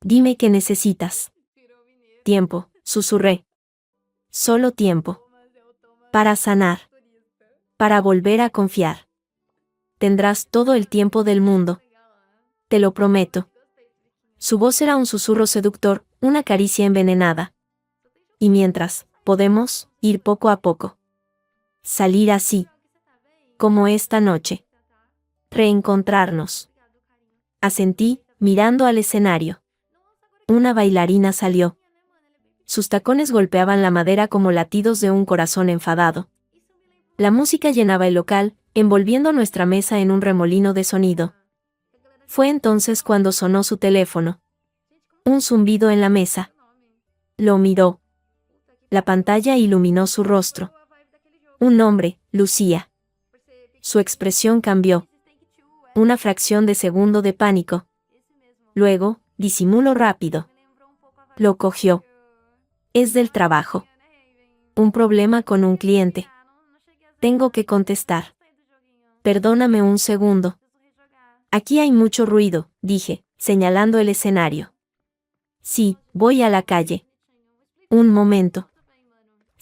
Dime qué necesitas. Tiempo, susurré. Solo tiempo. Para sanar. Para volver a confiar. Tendrás todo el tiempo del mundo. Te lo prometo. Su voz era un susurro seductor, una caricia envenenada. Y mientras, podemos ir poco a poco. Salir así. Como esta noche. Reencontrarnos. Asentí, mirando al escenario. Una bailarina salió. Sus tacones golpeaban la madera como latidos de un corazón enfadado. La música llenaba el local, envolviendo nuestra mesa en un remolino de sonido. Fue entonces cuando sonó su teléfono. Un zumbido en la mesa. Lo miró. La pantalla iluminó su rostro. Un nombre, Lucía. Su expresión cambió. Una fracción de segundo de pánico. Luego, disimulo rápido. Lo cogió. Es del trabajo. Un problema con un cliente. Tengo que contestar. Perdóname un segundo. Aquí hay mucho ruido, dije, señalando el escenario. Sí, voy a la calle. Un momento.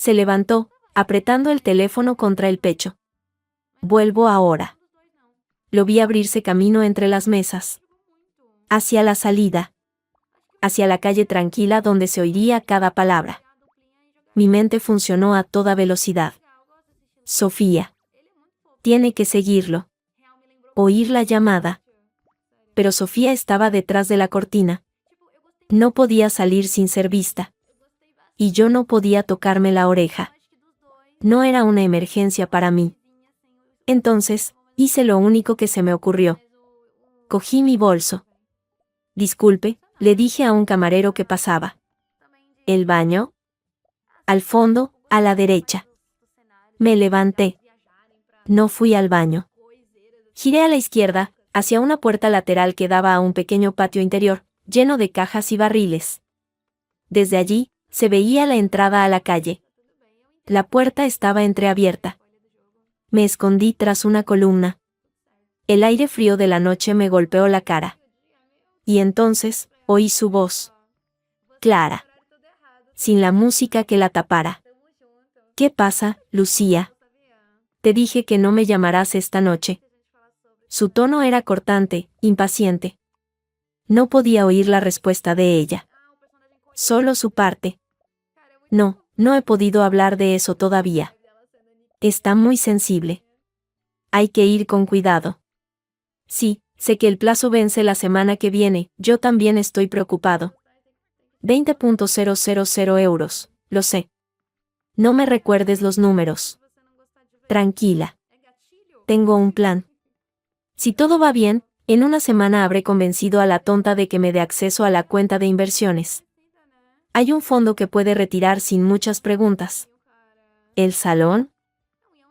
Se levantó, apretando el teléfono contra el pecho. Vuelvo ahora. Lo vi abrirse camino entre las mesas. Hacia la salida. Hacia la calle tranquila donde se oiría cada palabra. Mi mente funcionó a toda velocidad. Sofía. Tiene que seguirlo. Oír la llamada. Pero Sofía estaba detrás de la cortina. No podía salir sin ser vista. Y yo no podía tocarme la oreja. No era una emergencia para mí. Entonces, hice lo único que se me ocurrió. Cogí mi bolso. Disculpe, le dije a un camarero que pasaba. ¿El baño? Al fondo, a la derecha. Me levanté. No fui al baño. Giré a la izquierda, hacia una puerta lateral que daba a un pequeño patio interior, lleno de cajas y barriles. Desde allí, se veía la entrada a la calle. La puerta estaba entreabierta. Me escondí tras una columna. El aire frío de la noche me golpeó la cara. Y entonces, oí su voz. Clara. Sin la música que la tapara. ¿Qué pasa, Lucía? Te dije que no me llamarás esta noche. Su tono era cortante, impaciente. No podía oír la respuesta de ella. Solo su parte. No, no he podido hablar de eso todavía. Está muy sensible. Hay que ir con cuidado. Sí, sé que el plazo vence la semana que viene, yo también estoy preocupado. 20.000 euros, lo sé. No me recuerdes los números. Tranquila. Tengo un plan. Si todo va bien, en una semana habré convencido a la tonta de que me dé acceso a la cuenta de inversiones. Hay un fondo que puede retirar sin muchas preguntas. ¿El salón?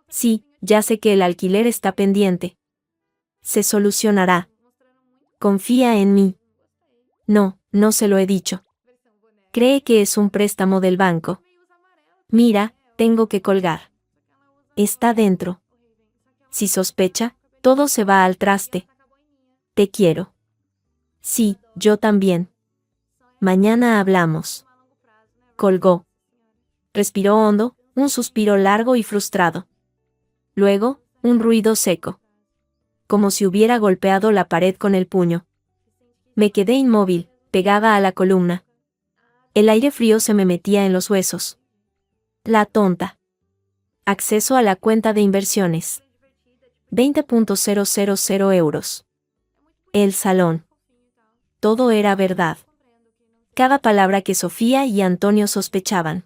Sí, ya sé que el alquiler está pendiente. Se solucionará. Confía en mí. No, no se lo he dicho. Cree que es un préstamo del banco. Mira, tengo que colgar. Está dentro. Si sospecha, todo se va al traste. Te quiero. Sí, yo también. Mañana hablamos. Colgó. Respiró hondo, un suspiro largo y frustrado. Luego, un ruido seco. Como si hubiera golpeado la pared con el puño. Me quedé inmóvil, pegada a la columna. El aire frío se me metía en los huesos. La tonta. Acceso a la cuenta de inversiones. 20.000 euros. El salón. Todo era verdad. Cada palabra que Sofía y Antonio sospechaban.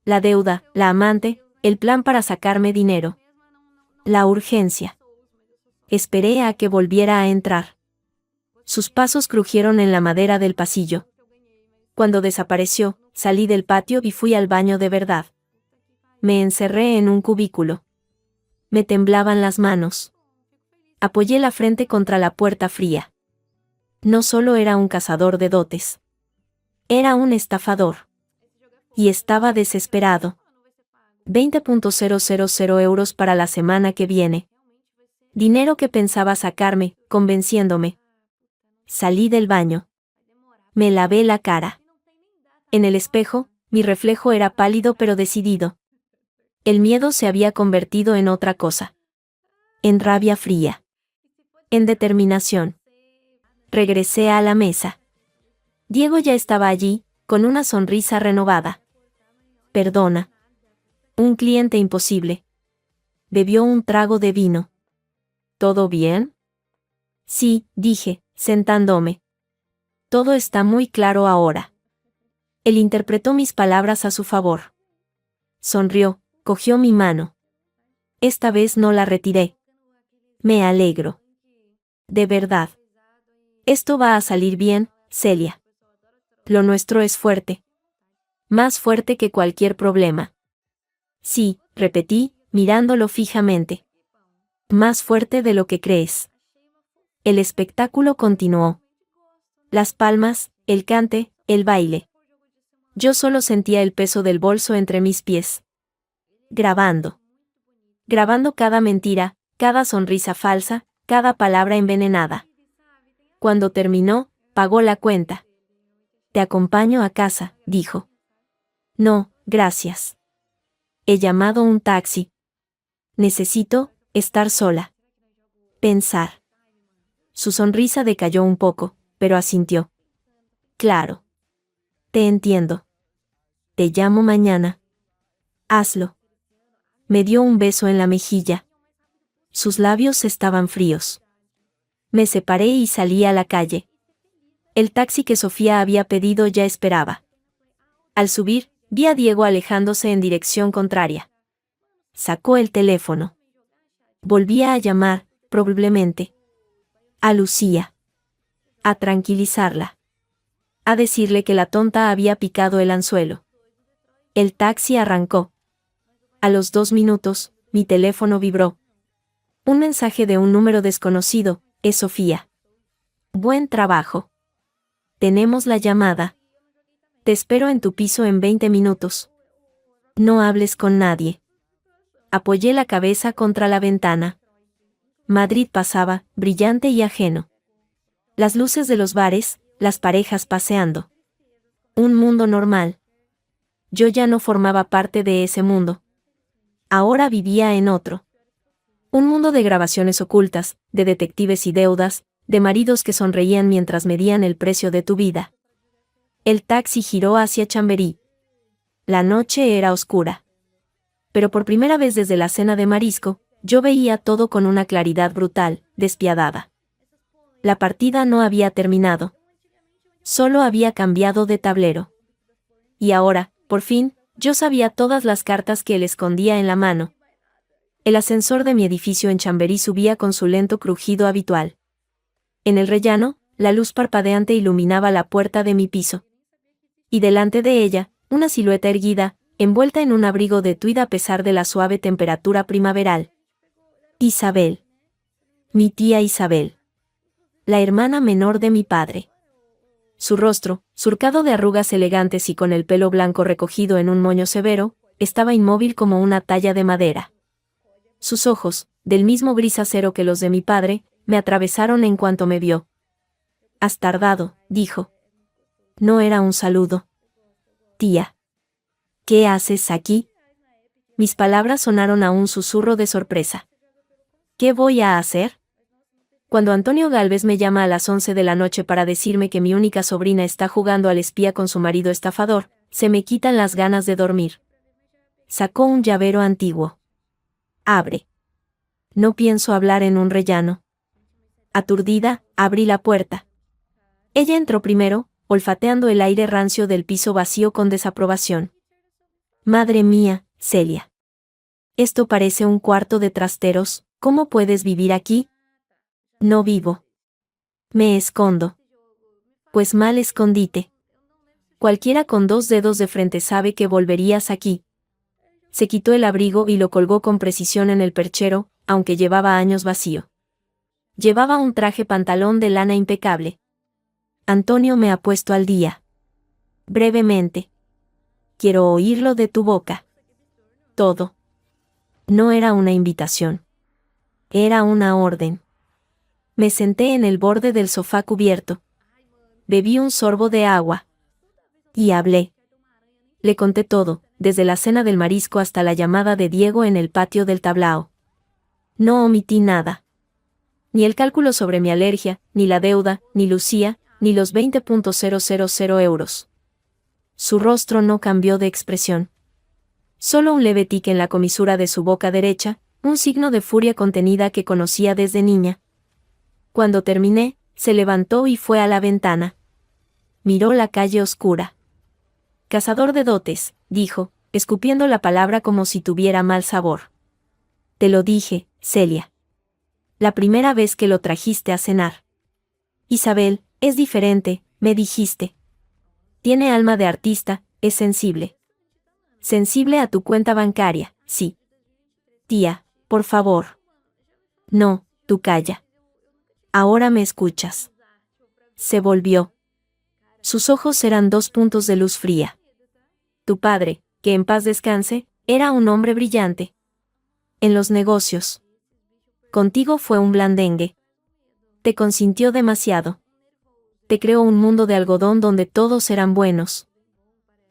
La deuda, la amante, el plan para sacarme dinero. La urgencia. Esperé a que volviera a entrar. Sus pasos crujieron en la madera del pasillo. Cuando desapareció, salí del patio y fui al baño de verdad. Me encerré en un cubículo. Me temblaban las manos. Apoyé la frente contra la puerta fría. No solo era un cazador de dotes. Era un estafador. Y estaba desesperado. 20.000 euros para la semana que viene. Dinero que pensaba sacarme, convenciéndome. Salí del baño. Me lavé la cara. En el espejo, mi reflejo era pálido pero decidido. El miedo se había convertido en otra cosa. En rabia fría. En determinación. Regresé a la mesa. Diego ya estaba allí, con una sonrisa renovada. Perdona. Un cliente imposible. Bebió un trago de vino. ¿Todo bien? Sí, dije, sentándome. Todo está muy claro ahora. Él interpretó mis palabras a su favor. Sonrió, cogió mi mano. Esta vez no la retiré. Me alegro. De verdad. Esto va a salir bien, Celia. Lo nuestro es fuerte. Más fuerte que cualquier problema. Sí, repetí, mirándolo fijamente. Más fuerte de lo que crees. El espectáculo continuó. Las palmas, el cante, el baile. Yo solo sentía el peso del bolso entre mis pies. Grabando. Grabando cada mentira, cada sonrisa falsa, cada palabra envenenada. Cuando terminó, pagó la cuenta. Te acompaño a casa, dijo. No, gracias. He llamado un taxi. Necesito estar sola. Pensar. Su sonrisa decayó un poco, pero asintió. Claro. Te entiendo. Te llamo mañana. Hazlo. Me dio un beso en la mejilla. Sus labios estaban fríos. Me separé y salí a la calle. El taxi que Sofía había pedido ya esperaba. Al subir, vi a Diego alejándose en dirección contraria. Sacó el teléfono. Volvía a llamar, probablemente. A Lucía. A tranquilizarla. A decirle que la tonta había picado el anzuelo. El taxi arrancó. A los 2 minutos, mi teléfono vibró. Un mensaje de un número desconocido, es Sofía. Buen trabajo. Tenemos la llamada. Te espero en tu piso en 20 minutos. No hables con nadie. Apoyé la cabeza contra la ventana. Madrid pasaba, brillante y ajeno. Las luces de los bares, las parejas paseando. Un mundo normal. Yo ya no formaba parte de ese mundo. Ahora vivía en otro. Un mundo de grabaciones ocultas, de detectives y deudas, de maridos que sonreían mientras medían el precio de tu vida. El taxi giró hacia Chamberí. La noche era oscura. Pero por primera vez desde la cena de marisco, yo veía todo con una claridad brutal, despiadada. La partida no había terminado. Solo había cambiado de tablero. Y ahora, por fin, yo sabía todas las cartas que él escondía en la mano. El ascensor de mi edificio en Chamberí subía con su lento crujido habitual. En el rellano, la luz parpadeante iluminaba la puerta de mi piso. Y delante de ella, una silueta erguida, envuelta en un abrigo de tuida a pesar de la suave temperatura primaveral. Isabel. Mi tía Isabel. La hermana menor de mi padre. Su rostro, surcado de arrugas elegantes y con el pelo blanco recogido en un moño severo, estaba inmóvil como una talla de madera. Sus ojos, del mismo gris acero que los de mi padre, me atravesaron en cuanto me vio. Has tardado, dijo. No era un saludo. Tía. ¿Qué haces aquí? Mis palabras sonaron a un susurro de sorpresa. ¿Qué voy a hacer? Cuando Antonio Gálvez me llama a las 11 de la noche para decirme que mi única sobrina está jugando al espía con su marido estafador, se me quitan las ganas de dormir. Sacó un llavero antiguo. Abre. No pienso hablar en un rellano. Aturdida, abrí la puerta. Ella entró primero, olfateando el aire rancio del piso vacío con desaprobación. Madre mía, Celia. Esto parece un cuarto de trasteros, ¿cómo puedes vivir aquí? No vivo. Me escondo. Pues mal escondite. Cualquiera con 2 dedos de frente sabe que volverías aquí. Se quitó el abrigo y lo colgó con precisión en el perchero, aunque llevaba años vacío. Llevaba un traje pantalón de lana impecable. Antonio me ha puesto al día. Brevemente. Quiero oírlo de tu boca. Todo. No era una invitación. Era una orden. Me senté en el borde del sofá cubierto. Bebí un sorbo de agua. Y hablé. Le conté todo, desde la cena del marisco hasta la llamada de Diego en el patio del tablao. No omití nada. Ni el cálculo sobre mi alergia, ni la deuda, ni Lucía, ni los 20.000 euros. Su rostro no cambió de expresión. Solo un leve tic en la comisura de su boca derecha, un signo de furia contenida que conocía desde niña. Cuando terminé, se levantó y fue a la ventana. Miró la calle oscura. Cazador de dotes, dijo, escupiendo la palabra como si tuviera mal sabor. Te lo dije, Celia. La primera vez que lo trajiste a cenar. Isabel, es diferente, me dijiste. Tiene alma de artista, es sensible. Sensible a tu cuenta bancaria, sí. Tía, por favor. No, tú calla. Ahora me escuchas. Se volvió. Sus ojos eran 2 puntos de luz fría. Tu padre, que en paz descanse, era un hombre brillante. En los negocios. Contigo fue un blandengue. Te consintió demasiado. Te creó un mundo de algodón donde todos eran buenos.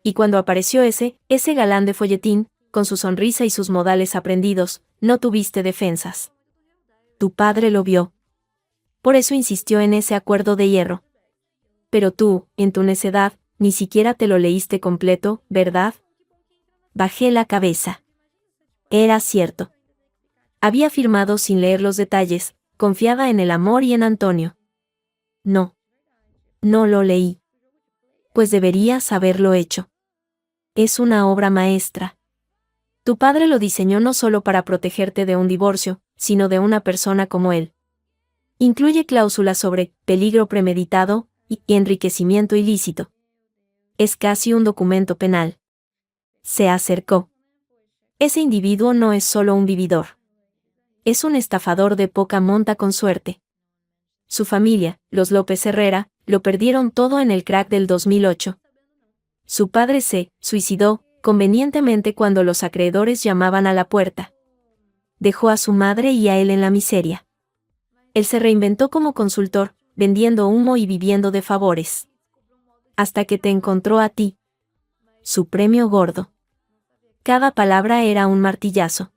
Y cuando apareció ese galán de folletín, con su sonrisa y sus modales aprendidos, no tuviste defensas. Tu padre lo vio. Por eso insistió en ese acuerdo de hierro. Pero tú, en tu necedad, ni siquiera te lo leíste completo, ¿verdad? Bajé la cabeza. Era cierto. Había firmado sin leer los detalles, confiada en el amor y en Antonio. No. No lo leí. Pues deberías haberlo hecho. Es una obra maestra. Tu padre lo diseñó no solo para protegerte de un divorcio, sino de una persona como él. Incluye cláusulas sobre peligro premeditado y enriquecimiento ilícito. Es casi un documento penal. Se acercó. Ese individuo no es solo un vividor. Es un estafador de poca monta con suerte. Su familia, los López Herrera, lo perdieron todo en el crack del 2008. Su padre se suicidó, convenientemente cuando los acreedores llamaban a la puerta. Dejó a su madre y a él en la miseria. Él se reinventó como consultor, vendiendo humo y viviendo de favores. Hasta que te encontró a ti. Su premio gordo. Cada palabra era un martillazo.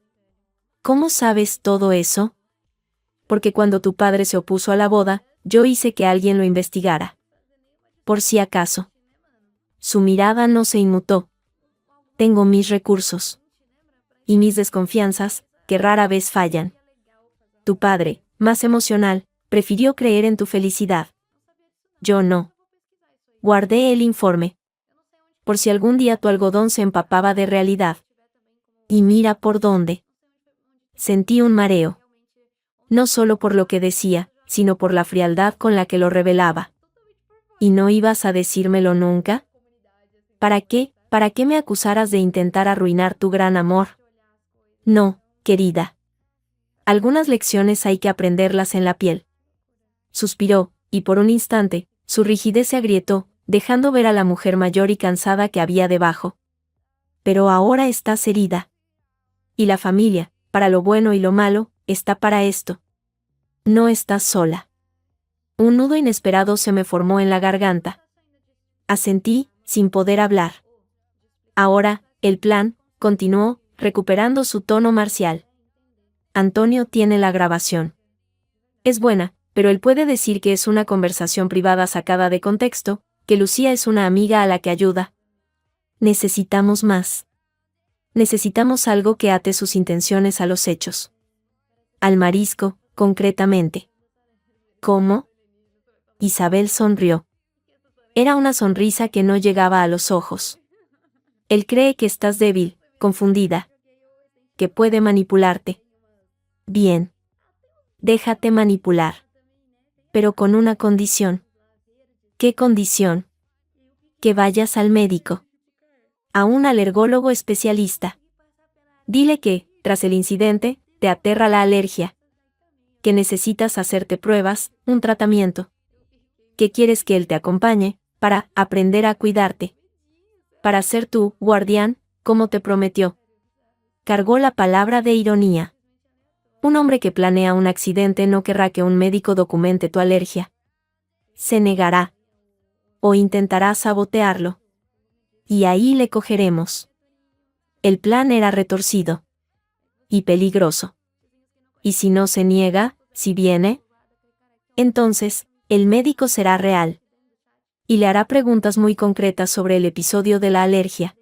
¿Cómo sabes todo eso? Porque cuando tu padre se opuso a la boda, yo hice que alguien lo investigara. Por si acaso. Su mirada no se inmutó. Tengo mis recursos. Y mis desconfianzas, que rara vez fallan. Tu padre, más emocional, prefirió creer en tu felicidad. Yo no. Guardé el informe. Por si algún día tu algodón se empapaba de realidad. Y mira por dónde. Sentí un mareo. No solo por lo que decía, sino por la frialdad con la que lo revelaba. ¿Y no ibas a decírmelo nunca? ¿Para qué? ¿Para qué me acusaras de intentar arruinar tu gran amor? No, querida. Algunas lecciones hay que aprenderlas en la piel. Suspiró, y por un instante, su rigidez se agrietó, dejando ver a la mujer mayor y cansada que había debajo. Pero ahora estás herida. Y la familia, para lo bueno y lo malo, está para esto. No estás sola. Un nudo inesperado se me formó en la garganta. Asentí, sin poder hablar. Ahora, el plan, continuó, recuperando su tono marcial. Antonio tiene la grabación. Es buena, pero él puede decir que es una conversación privada sacada de contexto, que Lucía es una amiga a la que ayuda. Necesitamos más. Necesitamos algo que ate sus intenciones a los hechos. Al marisco, concretamente. ¿Cómo? Isabel sonrió. Era una sonrisa que no llegaba a los ojos. Él cree que estás débil, confundida. Que puede manipularte. Bien. Déjate manipular. Pero con una condición. ¿Qué condición? Que vayas al médico. A un alergólogo especialista. Dile que, tras el incidente, te aterra la alergia. Que necesitas hacerte pruebas, un tratamiento. Que quieres que él te acompañe, para aprender a cuidarte. Para ser tu guardián, como te prometió. Cargó la palabra de ironía. Un hombre que planea un accidente no querrá que un médico documente tu alergia. Se negará. O intentará sabotearlo. Y ahí le cogeremos. El plan era retorcido. Y peligroso. Y si no se niega, si viene, entonces, el médico será real. Y le hará preguntas muy concretas sobre el episodio de la alergia.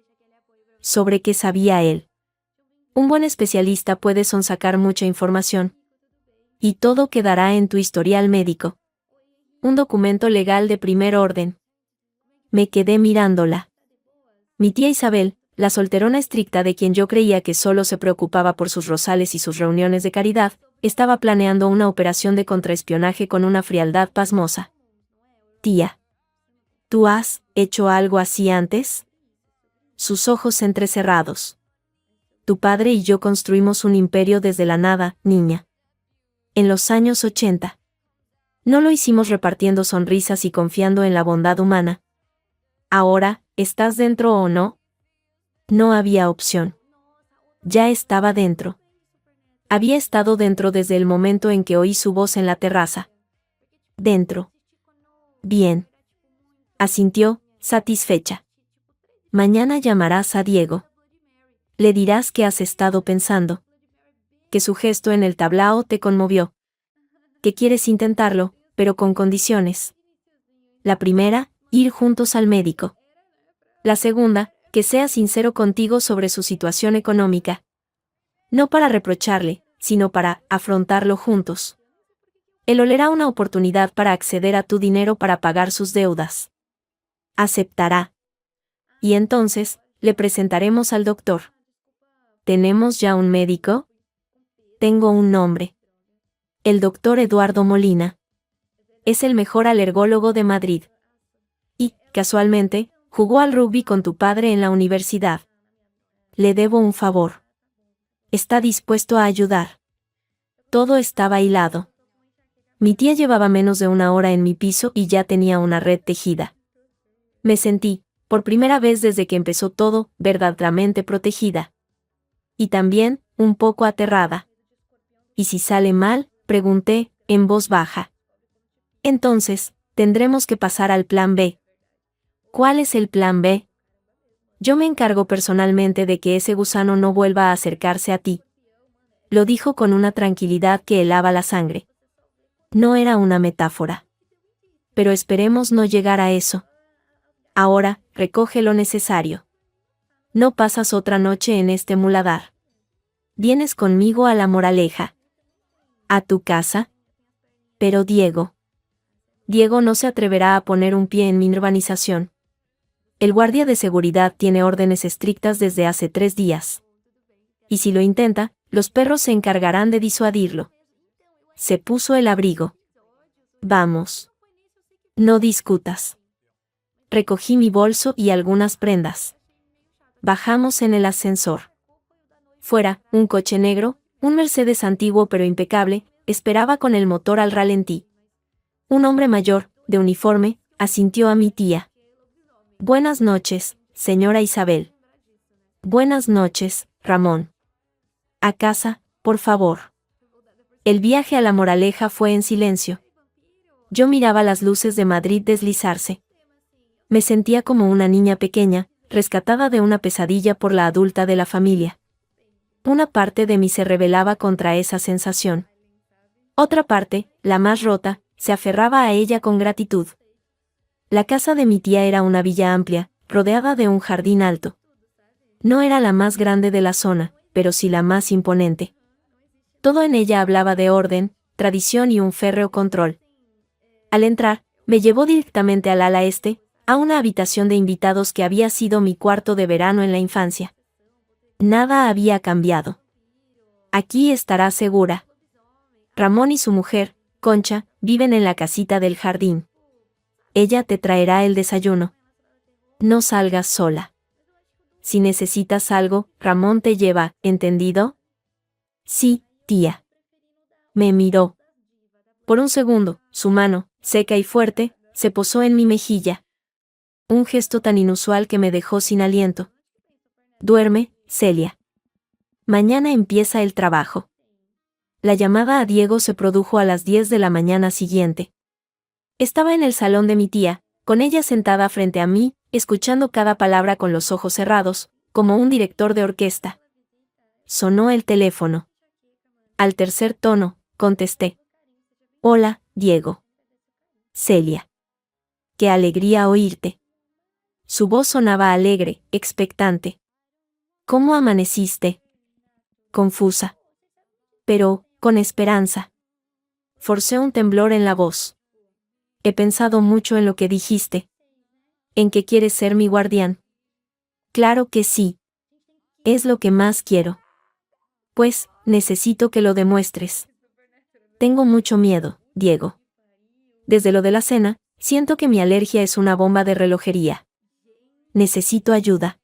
Sobre qué sabía él. Un buen especialista puede sonsacar mucha información. Y todo quedará en tu historial médico. Un documento legal de primer orden. Me quedé mirándola. Mi tía Isabel, la solterona estricta de quien yo creía que solo se preocupaba por sus rosales y sus reuniones de caridad, estaba planeando una operación de contraespionaje con una frialdad pasmosa. Tía. ¿Tú has hecho algo así antes? Sus ojos entrecerrados. Tu padre y yo construimos un imperio desde la nada, niña. En los años 80. No lo hicimos repartiendo sonrisas y confiando en la bondad humana. Ahora, ¿estás dentro o no? No había opción. Ya estaba dentro. Había estado dentro desde el momento en que oí su voz en la terraza. Dentro. Bien. Asintió, satisfecha. Mañana llamarás a Diego. Le dirás que has estado pensando. Que su gesto en el tablao te conmovió. Que quieres intentarlo, pero con condiciones. La primera, ir juntos al médico. La segunda, que sea sincero contigo sobre su situación económica. No para reprocharle, sino para afrontarlo juntos. Él olerá una oportunidad para acceder a tu dinero para pagar sus deudas. Aceptará. Y entonces, le presentaremos al doctor. ¿Tenemos ya un médico? Tengo un nombre. El doctor Eduardo Molina. Es el mejor alergólogo de Madrid. Y, casualmente, jugó al rugby con tu padre en la universidad. Le debo un favor. Está dispuesto a ayudar. Todo estaba hilado. Mi tía llevaba menos de una hora en mi piso y ya tenía una red tejida. Me sentí, por primera vez desde que empezó todo, verdaderamente protegida. Y también, un poco aterrada. ¿Y si sale mal?, pregunté, en voz baja. Entonces, tendremos que pasar al plan B. ¿Cuál es el plan B? Yo me encargo personalmente de que ese gusano no vuelva a acercarse a ti. Lo dijo con una tranquilidad que helaba la sangre. No era una metáfora. Pero esperemos no llegar a eso. Ahora, recoge lo necesario. No pasas otra noche en este muladar. Vienes conmigo a La Moraleja. ¿A tu casa? Pero Diego no se atreverá a poner un pie en mi urbanización. El guardia de seguridad tiene órdenes estrictas desde hace 3 días. Y si lo intenta, los perros se encargarán de disuadirlo. Se puso el abrigo. Vamos. No discutas. Recogí mi bolso y algunas prendas. Bajamos en el ascensor. Fuera, un coche negro, un Mercedes antiguo pero impecable, esperaba con el motor al ralentí. Un hombre mayor, de uniforme, asintió a mi tía. Buenas noches, señora Isabel. Buenas noches, Ramón. A casa, por favor. El viaje a La Moraleja fue en silencio. Yo miraba las luces de Madrid deslizarse. Me sentía como una niña pequeña, rescatada de una pesadilla por la adulta de la familia. Una parte de mí se rebelaba contra esa sensación. Otra parte, la más rota, se aferraba a ella con gratitud. La casa de mi tía era una villa amplia, rodeada de un jardín alto. No era la más grande de la zona, pero sí la más imponente. Todo en ella hablaba de orden, tradición y un férreo control. Al entrar, me llevó directamente al ala este, a una habitación de invitados que había sido mi cuarto de verano en la infancia. Nada había cambiado. Aquí estarás segura. Ramón y su mujer, Concha, viven en la casita del jardín. Ella te traerá el desayuno. No salgas sola. Si necesitas algo, Ramón te lleva, ¿entendido? Sí, tía. Me miró. Por un segundo, su mano, seca y fuerte, se posó en mi mejilla. Un gesto tan inusual que me dejó sin aliento. Duerme, Celia. Mañana empieza el trabajo. La llamada a Diego se produjo a las 10 de la mañana siguiente. Estaba en el salón de mi tía, con ella sentada frente a mí, escuchando cada palabra con los ojos cerrados, como un director de orquesta. Sonó el teléfono. Al tercer tono, contesté. Hola, Diego. Celia. Qué alegría oírte. Su voz sonaba alegre, expectante. ¿Cómo amaneciste? Confusa. Pero, con esperanza. Forcé un temblor en la voz. He pensado mucho en lo que dijiste. ¿En que quieres ser mi guardián? Claro que sí. Es lo que más quiero. Pues, necesito que lo demuestres. Tengo mucho miedo, Diego. Desde lo de la cena, siento que mi alergia es una bomba de relojería. Necesito ayuda.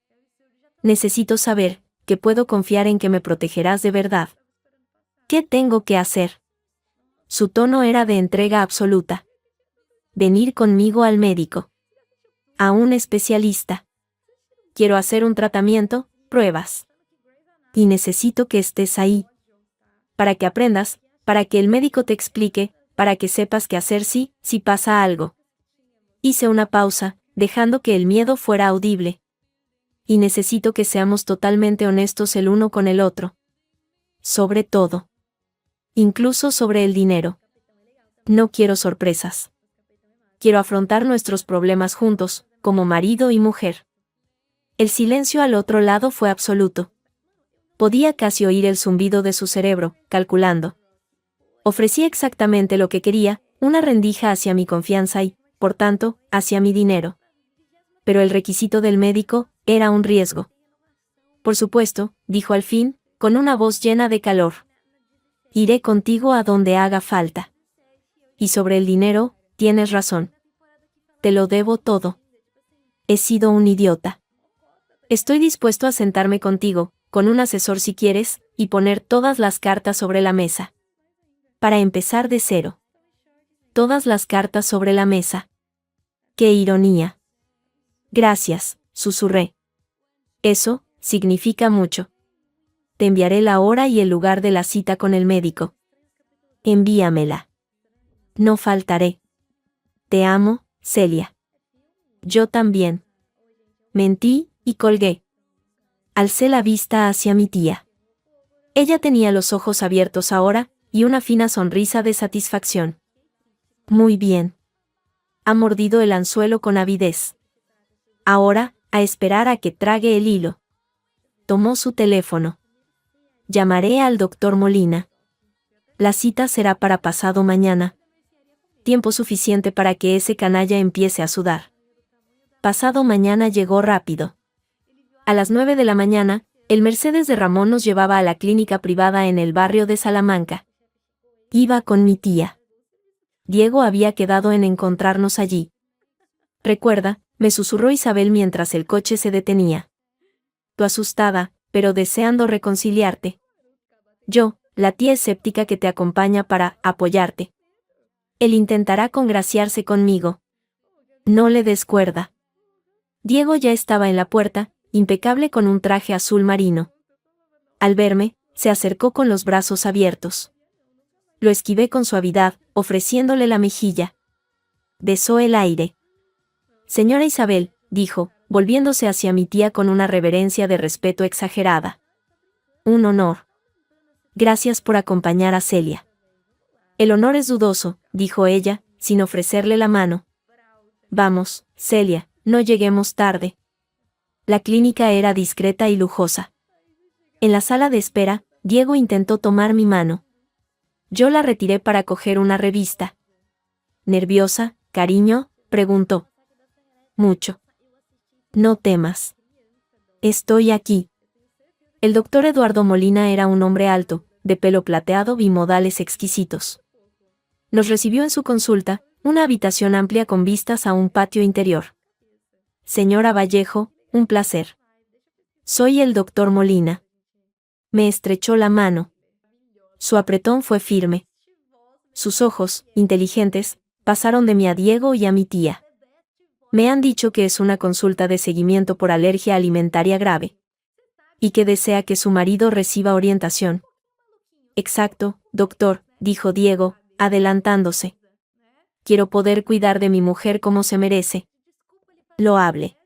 Necesito saber que puedo confiar en que me protegerás de verdad. ¿Qué tengo que hacer? Su tono era de entrega absoluta. Venir conmigo al médico. A un especialista. Quiero hacer un tratamiento, pruebas. Y necesito que estés ahí. Para que aprendas, para que el médico te explique, para que sepas qué hacer si pasa algo. Hice una pausa, dejando que el miedo fuera audible. Y necesito que seamos totalmente honestos el uno con el otro. Sobre todo. Incluso sobre el dinero. No quiero sorpresas. Quiero afrontar nuestros problemas juntos, como marido y mujer. El silencio al otro lado fue absoluto. Podía casi oír el zumbido de su cerebro, calculando. Ofrecí exactamente lo que quería, una rendija hacia mi confianza y, por tanto, hacia mi dinero. Pero el requisito del médico era un riesgo. Por supuesto, dijo al fin, con una voz llena de calor. Iré contigo a donde haga falta. Y sobre el dinero, tienes razón. Te lo debo todo. He sido un idiota. Estoy dispuesto a sentarme contigo, con un asesor si quieres, y poner todas las cartas sobre la mesa. Para empezar de cero. Todas las cartas sobre la mesa. ¡Qué ironía! Gracias, susurré. Eso significa mucho. Te enviaré la hora y el lugar de la cita con el médico. Envíamela. No faltaré. Te amo, Celia. Yo también. Mentí, y colgué. Alcé la vista hacia mi tía. Ella tenía los ojos abiertos ahora, y una fina sonrisa de satisfacción. Muy bien. Ha mordido el anzuelo con avidez. Ahora, a esperar a que trague el hilo. Tomó su teléfono. Llamaré al doctor Molina. La cita será para pasado mañana. Tiempo suficiente para que ese canalla empiece a sudar. Pasado mañana llegó rápido. A las 9 de la mañana, el Mercedes de Ramón nos llevaba a la clínica privada en el barrio de Salamanca. Iba con mi tía. Diego había quedado en encontrarnos allí. Recuerda, me susurró Isabel mientras el coche se detenía. Tú asustada, pero deseando reconciliarte. Yo, la tía escéptica que te acompaña para apoyarte. Él intentará congraciarse conmigo. No le des cuerda. Diego ya estaba en la puerta, impecable con un traje azul marino. Al verme, se acercó con los brazos abiertos. Lo esquivé con suavidad, ofreciéndole la mejilla. Besó el aire. Señora Isabel, dijo, volviéndose hacia mi tía con una reverencia de respeto exagerada. Un honor. Gracias por acompañar a Celia. El honor es dudoso, dijo ella, sin ofrecerle la mano. Vamos, Celia, no lleguemos tarde. La clínica era discreta y lujosa. En la sala de espera, Diego intentó tomar mi mano. Yo la retiré para coger una revista. ¿Nerviosa, cariño?, preguntó. Mucho. No temas. Estoy aquí. El doctor Eduardo Molina era un hombre alto, de pelo plateado y modales exquisitos. Nos recibió en su consulta, una habitación amplia con vistas a un patio interior. Señora Vallejo, un placer. Soy el doctor Molina. Me estrechó la mano. Su apretón fue firme. Sus ojos, inteligentes, pasaron de mí a Diego y a mi tía. Me han dicho que es una consulta de seguimiento por alergia alimentaria grave. Y que desea que su marido reciba orientación. Exacto, doctor, dijo Diego, adelantándose. Quiero poder cuidar de mi mujer como se merece. Loable.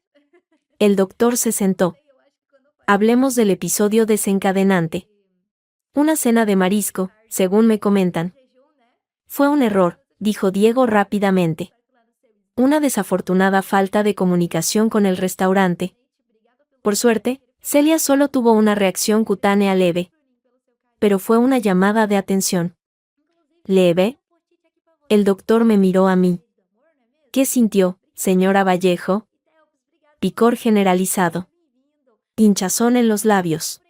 El doctor se sentó. Hablemos del episodio desencadenante. Una cena de marisco, según me comentan. Fue un error, dijo Diego rápidamente. Una desafortunada falta de comunicación con el restaurante. Por suerte, Celia solo tuvo una reacción cutánea leve. Pero fue una llamada de atención. ¿Leve? El doctor me miró a mí. ¿Qué sintió, señora Vallejo? Picor generalizado. Hinchazón en los labios.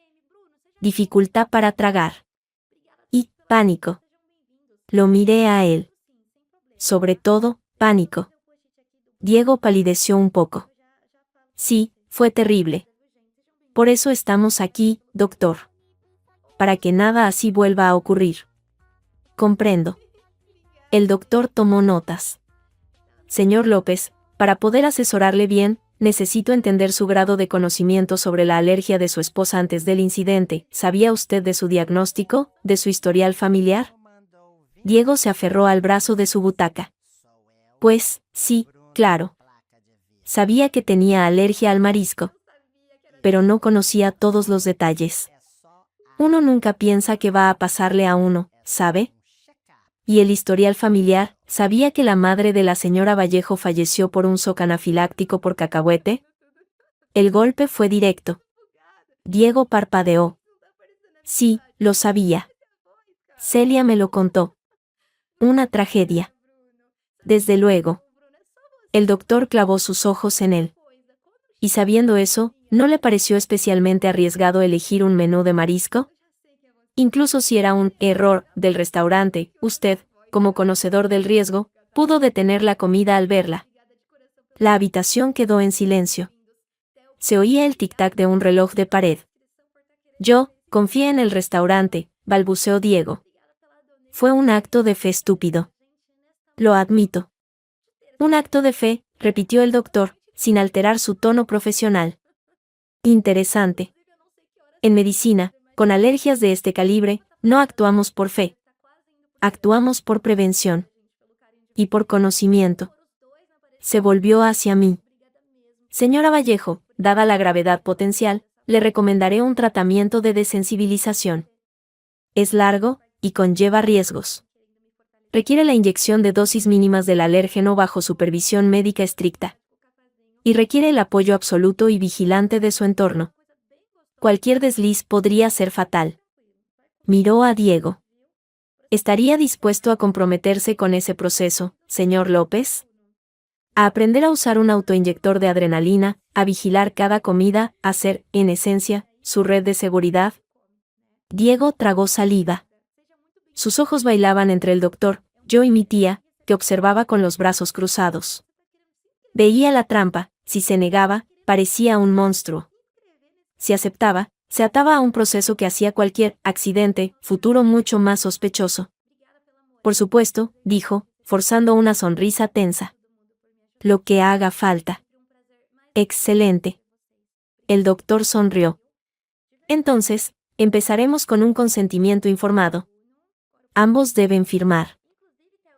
Dificultad para tragar. Y pánico. Lo miré a él. Sobre todo, pánico. Diego palideció un poco. Sí, fue terrible. Por eso estamos aquí, doctor. Para que nada así vuelva a ocurrir. Comprendo. El doctor tomó notas. Señor López, para poder asesorarle bien, necesito entender su grado de conocimiento sobre la alergia de su esposa antes del incidente. ¿Sabía usted de su diagnóstico, de su historial familiar? Diego se aferró al brazo de su butaca. Pues, sí, claro. Sabía que tenía alergia al marisco. Pero no conocía todos los detalles. Uno nunca piensa que va a pasarle a uno, ¿sabe? Y el historial familiar, ¿sabía que la madre de la señora Vallejo falleció por un shock anafiláctico por cacahuete? El golpe fue directo. Diego parpadeó. Sí, lo sabía. Celia me lo contó. Una tragedia. Desde luego. El doctor clavó sus ojos en él. Y sabiendo eso, ¿no le pareció especialmente arriesgado elegir un menú de marisco? Incluso si era un error del restaurante, usted, como conocedor del riesgo, pudo detener la comida al verla. La habitación quedó en silencio. Se oía el tic-tac de un reloj de pared. Yo, confié en el restaurante, balbuceó Diego. Fue un acto de fe estúpido. Lo admito. Un acto de fe, repitió el doctor, sin alterar su tono profesional. Interesante. En medicina, con alergias de este calibre, no actuamos por fe. Actuamos por prevención. Y por conocimiento. Se volvió hacia mí. Señora Vallejo, dada la gravedad potencial, le recomendaré un tratamiento de desensibilización. Es largo, y conlleva riesgos. Requiere la inyección de dosis mínimas del alérgeno bajo supervisión médica estricta. Y requiere el apoyo absoluto y vigilante de su entorno. Cualquier desliz podría ser fatal. Miró a Diego. ¿Estaría dispuesto a comprometerse con ese proceso, señor López? A aprender a usar un autoinyector de adrenalina, a vigilar cada comida, a ser, en esencia, su red de seguridad. Diego tragó saliva. Sus ojos bailaban entre el doctor, yo y mi tía, que observaba con los brazos cruzados. Veía la trampa, si se negaba, parecía un monstruo. Si aceptaba, se ataba a un proceso que hacía cualquier accidente futuro mucho más sospechoso. Por supuesto, dijo, forzando una sonrisa tensa. Lo que haga falta. Excelente. El doctor sonrió. Entonces, empezaremos con un consentimiento informado. Ambos deben firmar.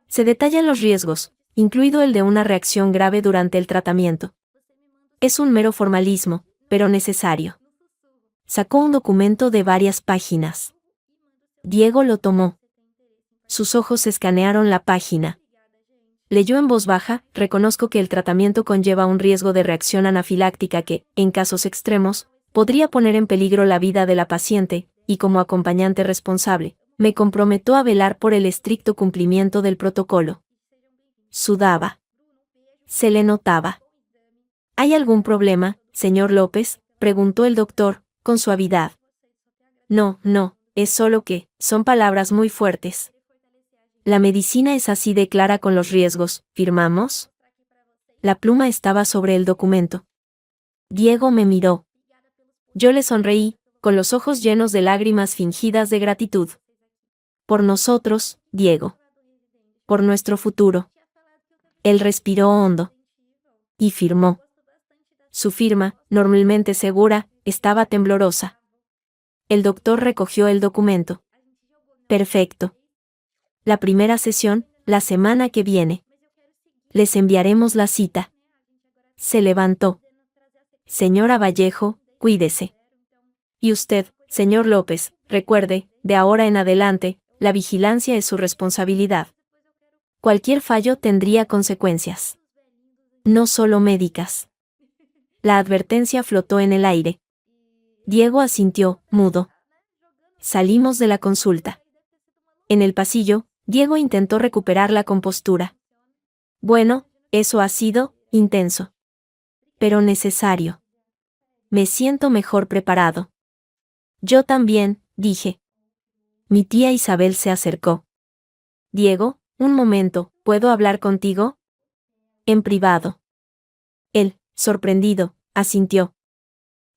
Se detallan los riesgos, incluido el de una reacción grave durante el tratamiento. Es un mero formalismo, pero necesario. Sacó un documento de varias páginas. Diego lo tomó. Sus ojos escanearon la página. Leyó en voz baja: reconozco que el tratamiento conlleva un riesgo de reacción anafiláctica que, en casos extremos, podría poner en peligro la vida de la paciente, y como acompañante responsable, me comprometo a velar por el estricto cumplimiento del protocolo. Sudaba. Se le notaba. ¿Hay algún problema, señor López?, preguntó el doctor, con suavidad. No, es solo que, son palabras muy fuertes. La medicina es así de clara con los riesgos, ¿firmamos? La pluma estaba sobre el documento. Diego me miró. Yo le sonreí, con los ojos llenos de lágrimas fingidas de gratitud. Por nosotros, Diego. Por nuestro futuro. Él respiró hondo. Y firmó. Su firma, normalmente segura, estaba temblorosa. El doctor recogió el documento. Perfecto. La primera sesión, la semana que viene. Les enviaremos la cita. Se levantó. Señora Vallejo, cuídese. Y usted, señor López, recuerde, de ahora en adelante, la vigilancia es su responsabilidad. Cualquier fallo tendría consecuencias. No solo médicas. La advertencia flotó en el aire. Diego asintió, mudo. Salimos de la consulta. En el pasillo, Diego intentó recuperar la compostura. Bueno, eso ha sido intenso. Pero necesario. Me siento mejor preparado. Yo también, dije. Mi tía Isabel se acercó. Diego, un momento, ¿puedo hablar contigo? En privado. Él, sorprendido, asintió.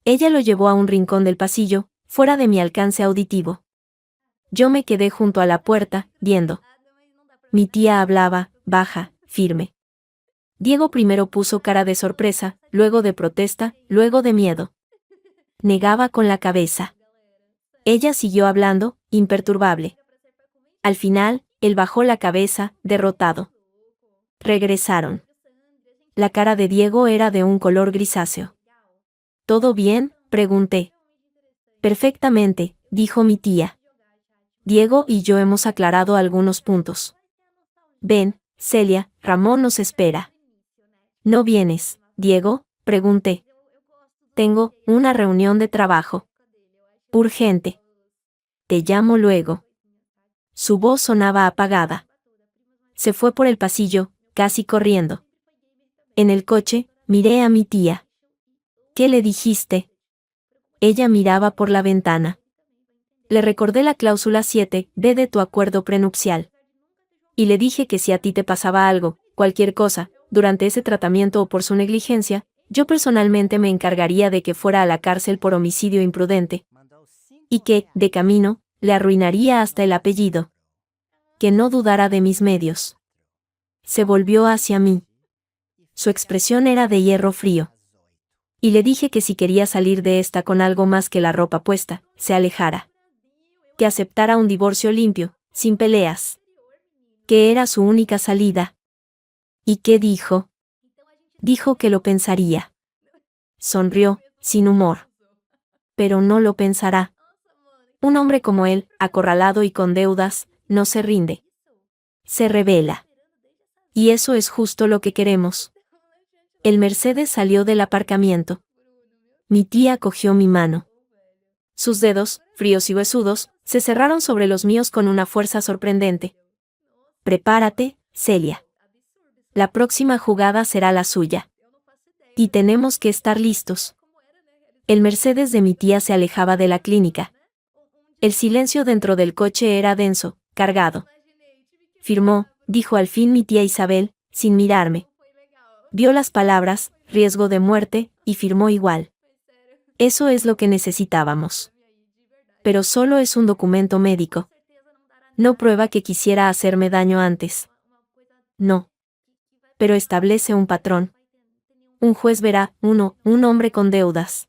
Ella lo llevó a un rincón del pasillo, fuera de mi alcance auditivo. Yo me quedé junto a la puerta, viendo. Mi tía hablaba, baja, firme. Diego primero puso cara de sorpresa, luego de protesta, luego de miedo. Negaba con la cabeza. Ella siguió hablando, imperturbable. Al final, él bajó la cabeza, derrotado. Regresaron. La cara de Diego era de un color grisáceo. ¿Todo bien?, pregunté. Perfectamente, dijo mi tía. Diego y yo hemos aclarado algunos puntos. Ven, Celia, Ramón nos espera. ¿No vienes, Diego?, pregunté. Tengo una reunión de trabajo. Urgente. Te llamo luego. Su voz sonaba apagada. Se fue por el pasillo, casi corriendo. En el coche, miré a mi tía. ¿Qué le dijiste? Ella miraba por la ventana. Le recordé la cláusula 7b de tu acuerdo prenupcial. Y le dije que si a ti te pasaba algo, cualquier cosa, durante ese tratamiento o por su negligencia, yo personalmente me encargaría de que fuera a la cárcel por homicidio imprudente. Y que, de camino, le arruinaría hasta el apellido. Que no dudara de mis medios. Se volvió hacia mí. Su expresión era de hierro frío. Y le dije que si quería salir de esta con algo más que la ropa puesta, se alejara. Que aceptara un divorcio limpio, sin peleas. Que era su única salida. ¿Y qué dijo? Dijo que lo pensaría. Sonrió, sin humor. Pero no lo pensará. Un hombre como él, acorralado y con deudas, no se rinde. Se rebela. Y eso es justo lo que queremos. El Mercedes salió del aparcamiento. Mi tía cogió mi mano. Sus dedos, fríos y huesudos, se cerraron sobre los míos con una fuerza sorprendente. Prepárate, Celia. La próxima jugada será la suya. Y tenemos que estar listos. El Mercedes de mi tía se alejaba de la clínica. El silencio dentro del coche era denso, cargado. Firmó, dijo al fin mi tía Isabel, sin mirarme. Vio las palabras, riesgo de muerte, y firmó igual. Eso es lo que necesitábamos. Pero solo es un documento médico. No prueba que quisiera hacerme daño antes. No. Pero establece un patrón. Un juez verá, 1, un hombre con deudas.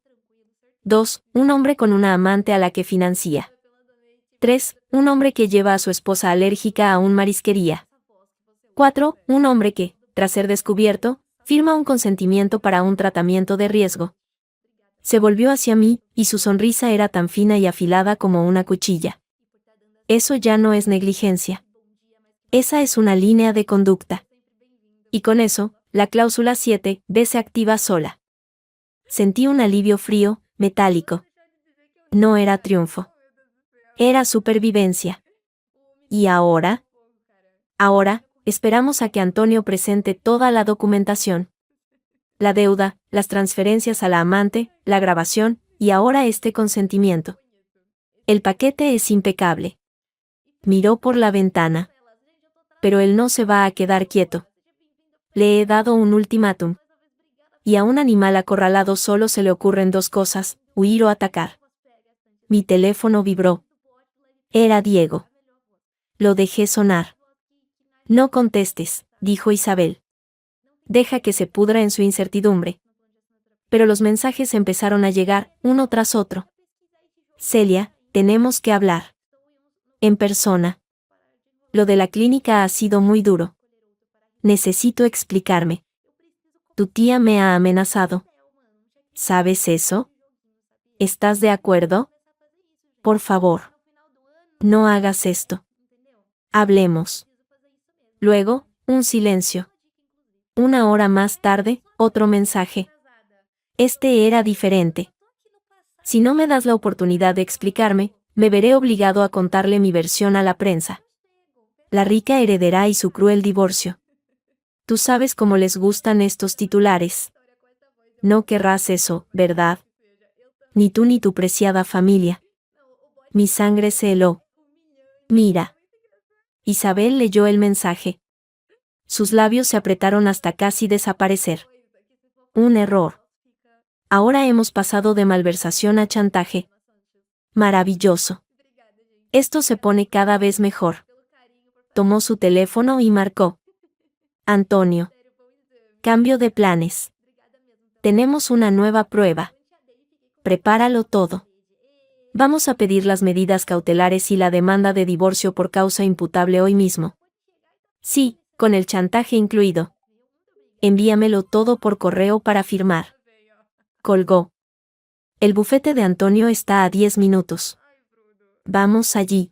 2, un hombre con una amante a la que financia. 3, un hombre que lleva a su esposa alérgica a una marisquería. 4, un hombre que, tras ser descubierto, firma un consentimiento para un tratamiento de riesgo. Se volvió hacia mí, y su sonrisa era tan fina y afilada como una cuchilla. Eso ya no es negligencia. Esa es una línea de conducta. Y con eso, la cláusula 7B se activa sola. Sentí un alivio frío, metálico. No era triunfo. Era supervivencia. ¿Y ahora? Ahora, esperamos a que Antonio presente toda la documentación. La deuda, las transferencias a la amante, la grabación, y ahora este consentimiento. El paquete es impecable. Miró por la ventana. Pero él no se va a quedar quieto. Le he dado un ultimátum. Y a un animal acorralado solo se le ocurren dos cosas, huir o atacar. Mi teléfono vibró. Era Diego. Lo dejé sonar. No contestes, dijo Isabel. Deja que se pudra en su incertidumbre. Pero los mensajes empezaron a llegar, uno tras otro. Celia, tenemos que hablar. En persona. Lo de la clínica ha sido muy duro. Necesito explicarme. Tu tía me ha amenazado. ¿Sabes eso? ¿Estás de acuerdo? Por favor. No hagas esto. Hablemos. Luego, un silencio. Una hora más tarde, otro mensaje. Este era diferente. Si no me das la oportunidad de explicarme, me veré obligado a contarle mi versión a la prensa. La rica heredera y su cruel divorcio. Tú sabes cómo les gustan estos titulares. No querrás eso, ¿verdad? Ni tú ni tu preciada familia. Mi sangre se heló. Mira. Isabel leyó el mensaje. Sus labios se apretaron hasta casi desaparecer. Un error. Ahora hemos pasado de malversación a chantaje. Maravilloso. Esto se pone cada vez mejor. Tomó su teléfono y marcó. Antonio. Cambio de planes. Tenemos una nueva prueba. Prepáralo todo. Vamos a pedir las medidas cautelares y la demanda de divorcio por causa imputable hoy mismo. Sí, con el chantaje incluido. Envíamelo todo por correo para firmar. Colgó. El bufete de Antonio está a 10 minutos. Vamos allí.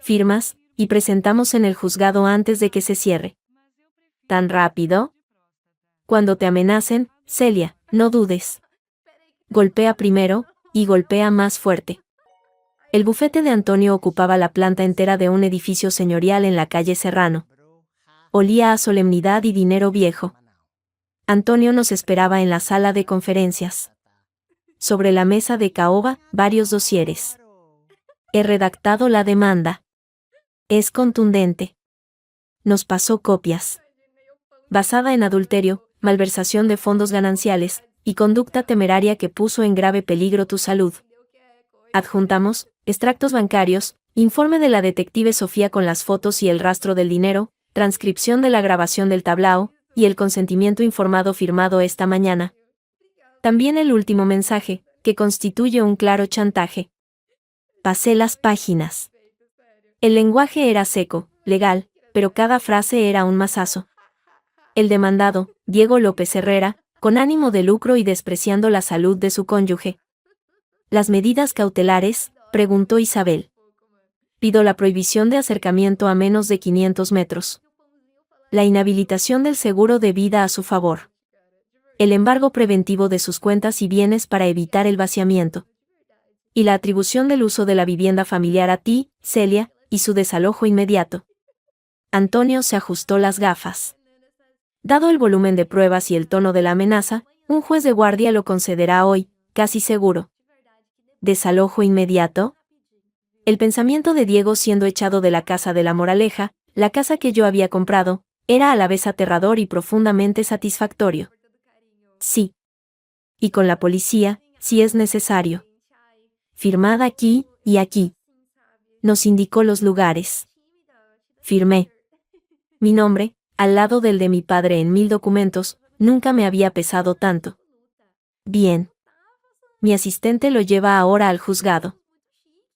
Firmas, y presentamos en el juzgado antes de que se cierre. ¿Tan rápido? Cuando te amenacen, Celia, no dudes. Golpea primero, y golpea más fuerte. El bufete de Antonio ocupaba la planta entera de un edificio señorial en la calle Serrano. Olía a solemnidad y dinero viejo. Antonio nos esperaba en la sala de conferencias. Sobre la mesa de caoba, varios dosieres. He redactado la demanda. Es contundente. Nos pasó copias. Basada en adulterio, malversación de fondos gananciales, y conducta temeraria que puso en grave peligro tu salud. Adjuntamos, extractos bancarios, informe de la detective Sofía con las fotos y el rastro del dinero, transcripción de la grabación del tablao, y el consentimiento informado firmado esta mañana. También el último mensaje, que constituye un claro chantaje. Pasé las páginas. El lenguaje era seco, legal, pero cada frase era un mazazo. El demandado, Diego López Herrera, con ánimo de lucro y despreciando la salud de su cónyuge. ¿Las medidas cautelares?, preguntó Isabel. Pido la prohibición de acercamiento a menos de 500 metros. La inhabilitación del seguro de vida a su favor. El embargo preventivo de sus cuentas y bienes para evitar el vaciamiento. Y la atribución del uso de la vivienda familiar a ti, Celia, y su desalojo inmediato. Antonio se ajustó las gafas. Dado el volumen de pruebas y el tono de la amenaza, un juez de guardia lo concederá hoy, casi seguro. ¿Desalojo inmediato? El pensamiento de Diego siendo echado de la casa de la Moraleja, la casa que yo había comprado, era a la vez aterrador y profundamente satisfactorio. Sí. Y con la policía, si es necesario. Firmad aquí, y aquí. Nos indicó los lugares. Firmé. Mi nombre, al lado del de mi padre en 1000 documentos, nunca me había pesado tanto. Bien. Mi asistente lo lleva ahora al juzgado.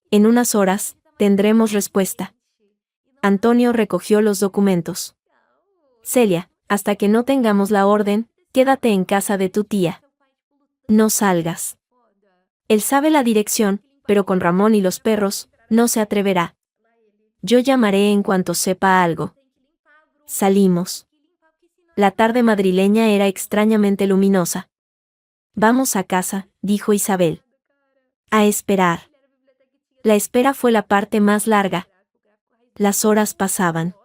En unas horas, tendremos respuesta. Antonio recogió los documentos. Celia, hasta que no tengamos la orden, quédate en casa de tu tía. No salgas. Él sabe la dirección, pero con Ramón y los perros, no se atreverá. Yo llamaré en cuanto sepa algo. Salimos. La tarde madrileña era extrañamente luminosa. Vamos a casa, dijo Isabel. A esperar. La espera fue la parte más larga. Las horas pasaban.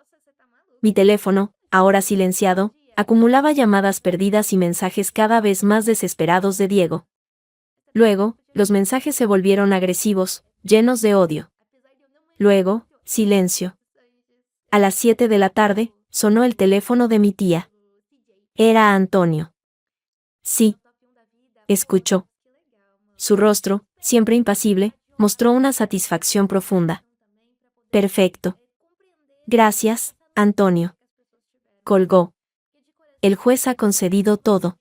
Mi teléfono, ahora silenciado, acumulaba llamadas perdidas y mensajes cada vez más desesperados de Diego. Luego, los mensajes se volvieron agresivos, llenos de odio. Luego, silencio. A las 7 de la tarde, sonó el teléfono de mi tía. Era Antonio. Sí. Escuchó. Su rostro, siempre impasible, mostró una satisfacción profunda. Perfecto. Gracias, Antonio. Colgó. El juez ha concedido todo.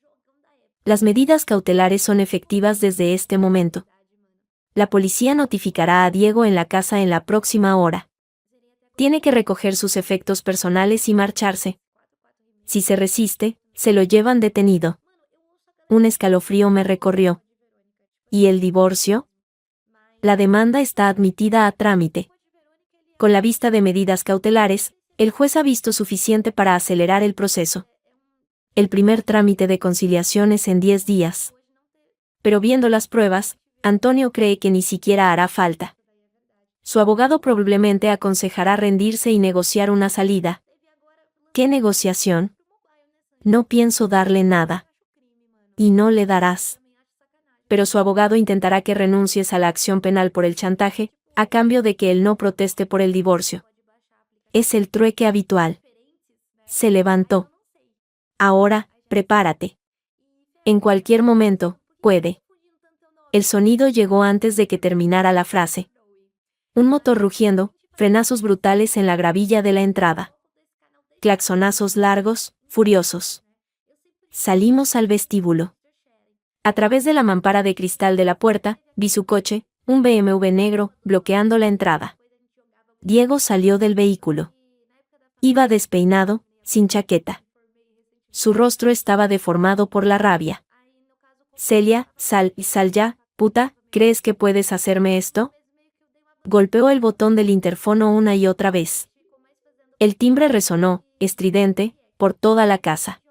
Las medidas cautelares son efectivas desde este momento. La policía notificará a Diego en la casa en la próxima hora. Tiene que recoger sus efectos personales y marcharse. Si se resiste, se lo llevan detenido. Un escalofrío me recorrió. ¿Y el divorcio? La demanda está admitida a trámite. Con la vista de medidas cautelares, el juez ha visto suficiente para acelerar el proceso. El primer trámite de conciliación es en 10 días. Pero viendo las pruebas, Antonio cree que ni siquiera hará falta. Su abogado probablemente aconsejará rendirse y negociar una salida. ¿Qué negociación? No pienso darle nada. Y no le darás. Pero su abogado intentará que renuncies a la acción penal por el chantaje, a cambio de que él no proteste por el divorcio. Es el trueque habitual. Se levantó. Ahora, prepárate. En cualquier momento, puede. El sonido llegó antes de que terminara la frase. Un motor rugiendo, frenazos brutales en la gravilla de la entrada. Claxonazos largos, furiosos. Salimos al vestíbulo. A través de la mampara de cristal de la puerta, vi su coche, un BMW negro, bloqueando la entrada. Diego salió del vehículo. Iba despeinado, sin chaqueta. Su rostro estaba deformado por la rabia. Celia, sal ya, puta, ¿crees que puedes hacerme esto? Golpeó el botón del interfono una y otra vez. El timbre resonó, estridente, por toda la casa.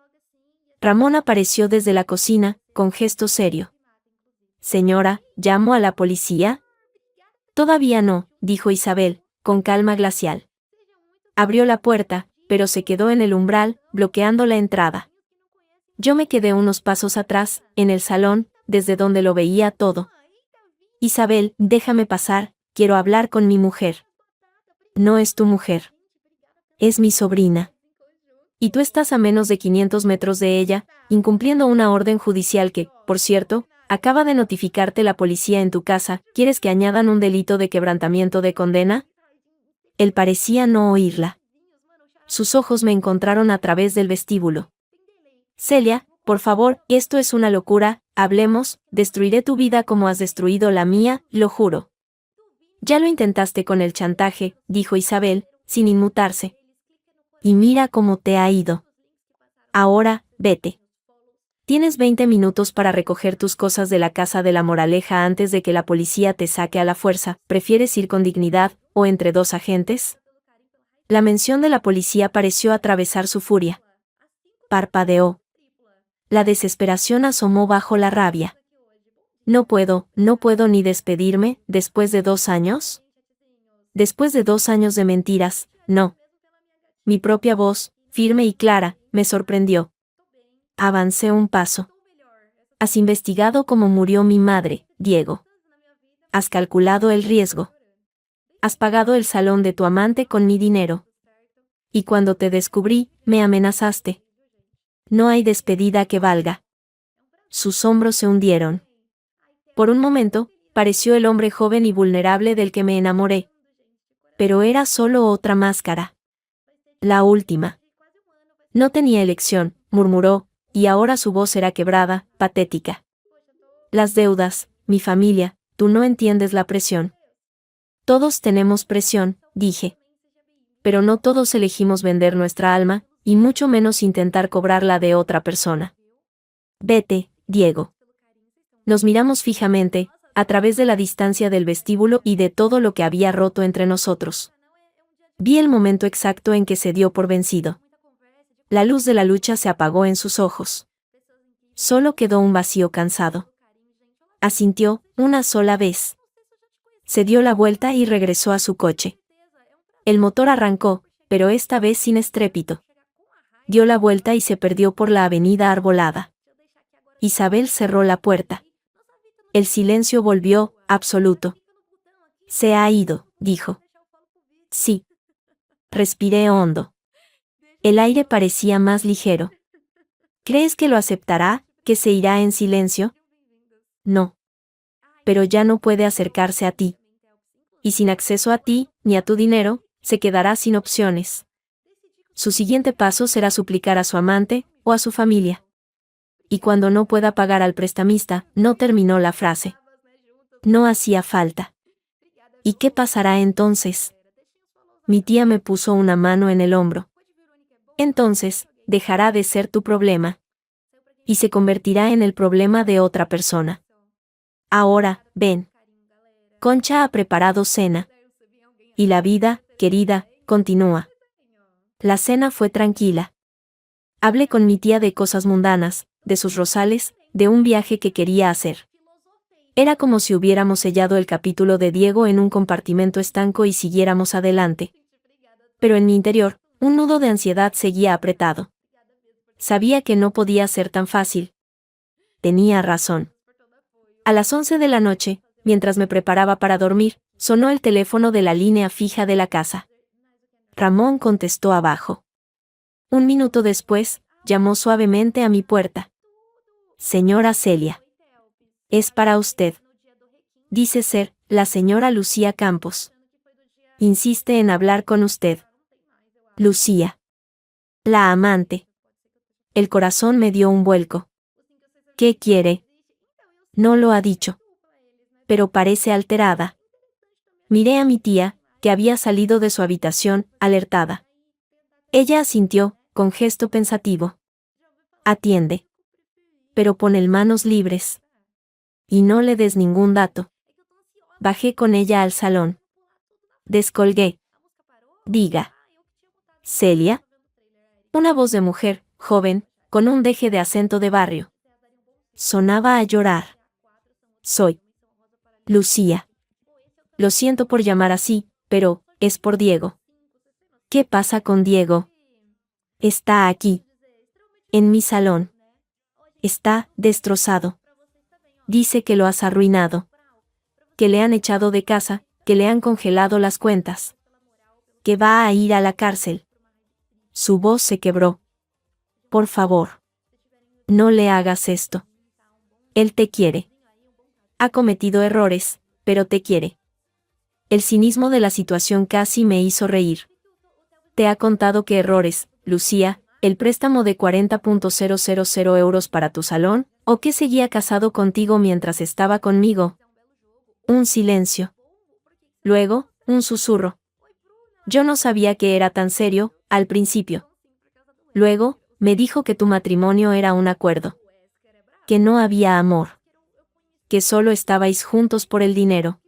Ramón apareció desde la cocina, con gesto serio. Señora, ¿llamo a la policía? Todavía no, dijo Isabel, con calma glacial. Abrió la puerta, pero se quedó en el umbral, bloqueando la entrada. Yo me quedé unos pasos atrás, en el salón, desde donde lo veía todo. Isabel, déjame pasar, quiero hablar con mi mujer. No es tu mujer. Es mi sobrina. Y tú estás a menos de 500 metros de ella, incumpliendo una orden judicial que, por cierto, acaba de notificarte la policía en tu casa. ¿Quieres que añadan un delito de quebrantamiento de condena? Él parecía no oírla. Sus ojos me encontraron a través del vestíbulo. Celia, por favor, esto es una locura, hablemos, destruiré tu vida como has destruido la mía, lo juro. Ya lo intentaste con el chantaje, dijo Isabel, sin inmutarse. Y mira cómo te ha ido. Ahora, vete. Tienes 20 minutos para recoger tus cosas de la casa de la Moraleja antes de que la policía te saque a la fuerza. ¿Prefieres ir con dignidad, o entre dos agentes? La mención de la policía pareció atravesar su furia. Parpadeó. La desesperación asomó bajo la rabia. No puedo ni despedirme, después de 2 años. Después de 2 años de mentiras, no. Mi propia voz, firme y clara, me sorprendió. Avancé un paso. Has investigado cómo murió mi madre, Diego. Has calculado el riesgo. Has pagado el salón de tu amante con mi dinero. Y cuando te descubrí, me amenazaste. No hay despedida que valga. Sus hombros se hundieron. Por un momento, pareció el hombre joven y vulnerable del que me enamoré. Pero era solo otra máscara. La última. No tenía elección, murmuró, y ahora su voz era quebrada, patética. Las deudas, mi familia, tú no entiendes la presión. Todos tenemos presión, dije. Pero no todos elegimos vender nuestra alma, y mucho menos intentar cobrarla de otra persona. Vete, Diego. Nos miramos fijamente, a través de la distancia del vestíbulo y de todo lo que había roto entre nosotros. Vi el momento exacto en que se dio por vencido. La luz de la lucha se apagó en sus ojos. Solo quedó un vacío cansado. Asintió, una sola vez. Se dio la vuelta y regresó a su coche. El motor arrancó, pero esta vez sin estrépito. Dio la vuelta y se perdió por la avenida arbolada. Isabel cerró la puerta. El silencio volvió, absoluto. Se ha ido, dijo. Sí. Respiré hondo. El aire parecía más ligero. ¿Crees que lo aceptará, que se irá en silencio? No. Pero ya no puede acercarse a ti. Y sin acceso a ti, ni a tu dinero, se quedará sin opciones. Su siguiente paso será suplicar a su amante, o a su familia. Y cuando no pueda pagar al prestamista, no terminó la frase. No hacía falta. ¿Y qué pasará entonces? Mi tía me puso una mano en el hombro. Entonces, dejará de ser tu problema. Y se convertirá en el problema de otra persona. Ahora, ven. Concha ha preparado cena. Y la vida, querida, continúa. La cena fue tranquila. Hablé con mi tía de cosas mundanas, de sus rosales, de un viaje que quería hacer. Era como si hubiéramos sellado el capítulo de Diego en un compartimento estanco y siguiéramos adelante. Pero en mi interior, un nudo de ansiedad seguía apretado. Sabía que no podía ser tan fácil. Tenía razón. A las 11 de la noche, mientras me preparaba para dormir, sonó el teléfono de la línea fija de la casa. Ramón contestó abajo. Un minuto después, llamó suavemente a mi puerta. Señora Celia. Es para usted. Dice ser la señora Lucía Campos. Insiste en hablar con usted. Lucía. La amante. El corazón me dio un vuelco. ¿Qué quiere? No lo ha dicho. Pero parece alterada. Miré a mi tía, que había salido de su habitación, alertada. Ella asintió, con gesto pensativo. Atiende. Pero pon el manos libres. Y no le des ningún dato. Bajé con ella al salón. Descolgué. Diga. Celia. Una voz de mujer, joven, con un deje de acento de barrio. Sonaba a llorar. Soy Lucía. Lo siento por llamar así, pero es por Diego. ¿Qué pasa con Diego? Está aquí. En mi salón. Está destrozado. Dice que lo has arruinado. Que le han echado de casa, que le han congelado las cuentas. Que va a ir a la cárcel. Su voz se quebró. Por favor. No le hagas esto. Él te quiere. Ha cometido errores, pero te quiere. El cinismo de la situación casi me hizo reír. ¿Te ha contado qué errores, Lucía, el préstamo de 40.000 euros para tu salón, o que seguía casado contigo mientras estaba conmigo? Un silencio. Luego, un susurro. Yo no sabía que era tan serio, al principio. Luego, me dijo que tu matrimonio era un acuerdo. Que no había amor. Que solo estabais juntos por el dinero.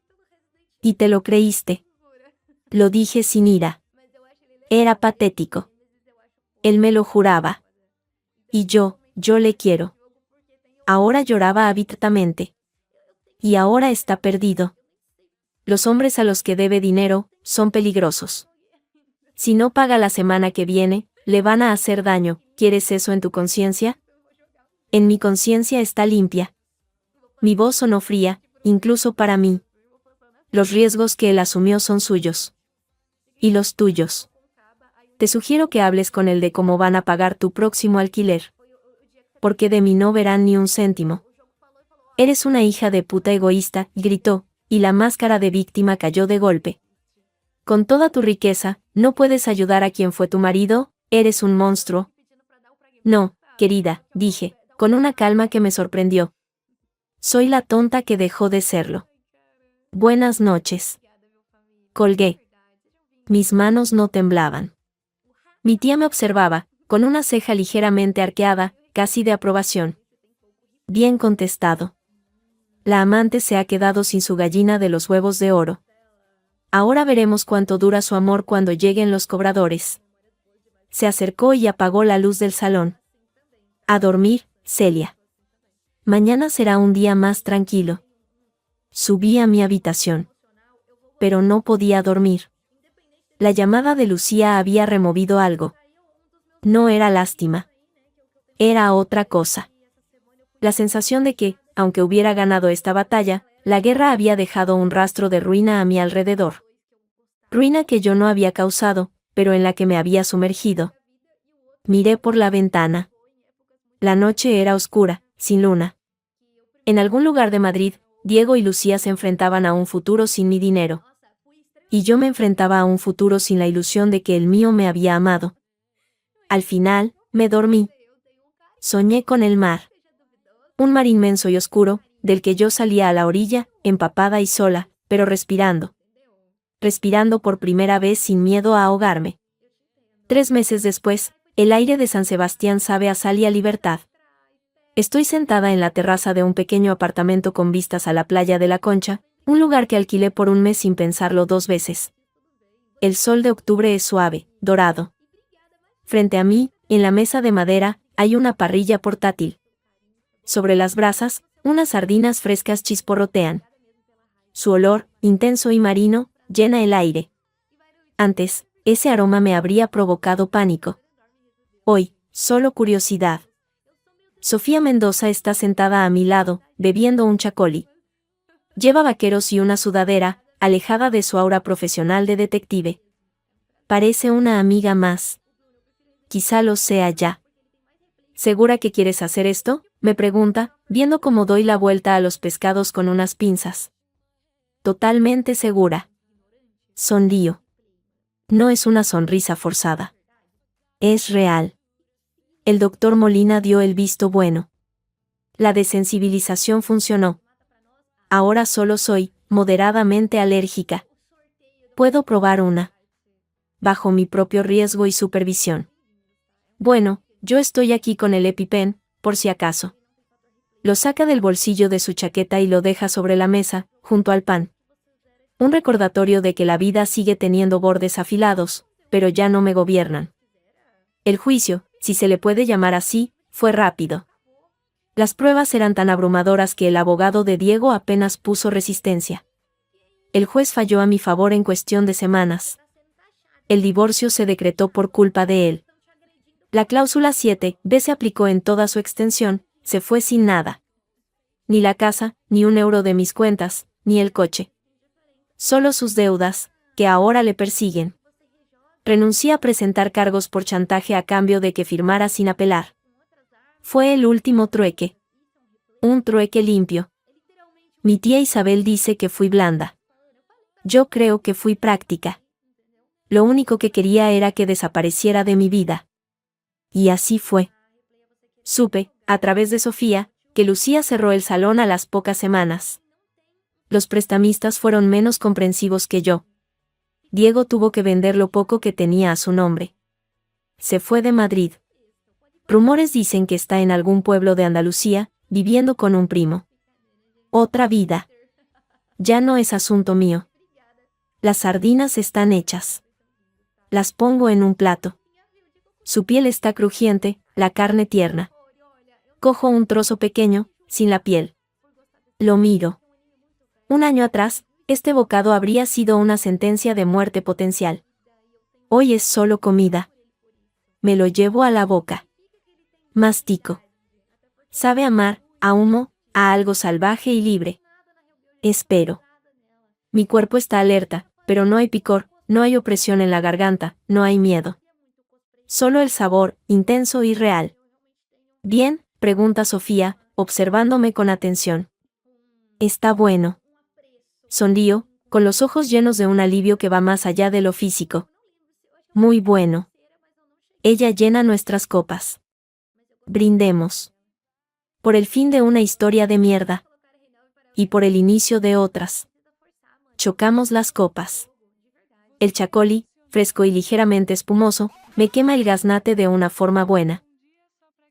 Y te lo creíste. Lo dije sin ira. Era patético. Él me lo juraba. Y yo le quiero. Ahora lloraba abiertamente. Y ahora está perdido. Los hombres a los que debe dinero, son peligrosos. Si no paga la semana que viene, le van a hacer daño. ¿Quieres eso en tu conciencia? En mi conciencia está limpia. Mi voz sonó fría, incluso para mí. Los riesgos que él asumió son suyos. Y los tuyos. Te sugiero que hables con él de cómo van a pagar tu próximo alquiler. Porque de mí no verán ni un céntimo. Eres una hija de puta egoísta, gritó, y la máscara de víctima cayó de golpe. Con toda tu riqueza, ¿no puedes ayudar a quien fue tu marido? Eres un monstruo. No, querida, dije, con una calma que me sorprendió. Soy la tonta que dejó de serlo. Buenas noches. Colgué. Mis manos no temblaban. Mi tía me observaba, con una ceja ligeramente arqueada, casi de aprobación. Bien contestado. La amante se ha quedado sin su gallina de los huevos de oro. Ahora veremos cuánto dura su amor cuando lleguen los cobradores. Se acercó y apagó la luz del salón. A dormir, Celia. Mañana será un día más tranquilo. Subí a mi habitación. Pero no podía dormir. La llamada de Lucía había removido algo. No era lástima. Era otra cosa. La sensación de que, aunque hubiera ganado esta batalla, la guerra había dejado un rastro de ruina a mi alrededor. Ruina que yo no había causado, pero en la que me había sumergido. Miré por la ventana. La noche era oscura, sin luna. En algún lugar de Madrid, Diego y Lucía se enfrentaban a un futuro sin mi dinero. Y yo me enfrentaba a un futuro sin la ilusión de que el mío me había amado. Al final, me dormí. Soñé con el mar. Un mar inmenso y oscuro, del que yo salía a la orilla, empapada y sola, pero respirando. Respirando por primera vez sin miedo a ahogarme. 3 meses después, el aire de San Sebastián sabe a sal y a libertad. Estoy sentada en la terraza de un pequeño apartamento con vistas a la playa de La Concha, un lugar que alquilé por un mes sin pensarlo 2 veces. El sol de octubre es suave, dorado. Frente a mí, en la mesa de madera, hay una parrilla portátil. Sobre las brasas, unas sardinas frescas chisporrotean. Su olor, intenso y marino, llena el aire. Antes, ese aroma me habría provocado pánico. Hoy, solo curiosidad. Sofía Mendoza está sentada a mi lado, bebiendo un chacoli. Lleva vaqueros y una sudadera, alejada de su aura profesional de detective. Parece una amiga más. Quizá lo sea ya. ¿Segura que quieres hacer esto?, me pregunta, viendo cómo doy la vuelta a los pescados con unas pinzas. Totalmente segura. Sonrío. No es una sonrisa forzada. Es real. El doctor Molina dio el visto bueno. La desensibilización funcionó. Ahora solo soy, moderadamente alérgica. Puedo probar una. Bajo mi propio riesgo y supervisión. Bueno, yo estoy aquí con el EpiPen, por si acaso. Lo saca del bolsillo de su chaqueta y lo deja sobre la mesa, junto al pan. Un recordatorio de que la vida sigue teniendo bordes afilados, pero ya no me gobiernan. El juicio, si se le puede llamar así, fue rápido. Las pruebas eran tan abrumadoras que el abogado de Diego apenas puso resistencia. El juez falló a mi favor en cuestión de semanas. El divorcio se decretó por culpa de él. La cláusula 7b se aplicó en toda su extensión, se fue sin nada. Ni la casa, ni un euro de mis cuentas, ni el coche. Solo sus deudas, que ahora le persiguen. Renuncié a presentar cargos por chantaje a cambio de que firmara sin apelar. Fue el último trueque. Un trueque limpio. Mi tía Isabel dice que fui blanda. Yo creo que fui práctica. Lo único que quería era que desapareciera de mi vida. Y así fue. Supe, a través de Sofía, que Lucía cerró el salón a las pocas semanas. Los prestamistas fueron menos comprensivos que yo. Diego tuvo que vender lo poco que tenía a su nombre. Se fue de Madrid. Rumores dicen que está en algún pueblo de Andalucía, viviendo con un primo. Otra vida. Ya no es asunto mío. Las sardinas están hechas. Las pongo en un plato. Su piel está crujiente, la carne tierna. Cojo un trozo pequeño, sin la piel. Lo miro. 1 año atrás, este bocado habría sido una sentencia de muerte potencial. Hoy es solo comida. Me lo llevo a la boca. Mastico. Sabe a mar, a humo, a algo salvaje y libre. Espero. Mi cuerpo está alerta, pero no hay picor, no hay opresión en la garganta, no hay miedo. Solo el sabor, intenso y real. ¿Bien?, pregunta Sofía, observándome con atención. Está bueno. Sonrío, con los ojos llenos de un alivio que va más allá de lo físico. Muy bueno. Ella llena nuestras copas. Brindemos. Por el fin de una historia de mierda. Y por el inicio de otras. Chocamos las copas. El chacoli, fresco y ligeramente espumoso, me quema el gaznate de una forma buena.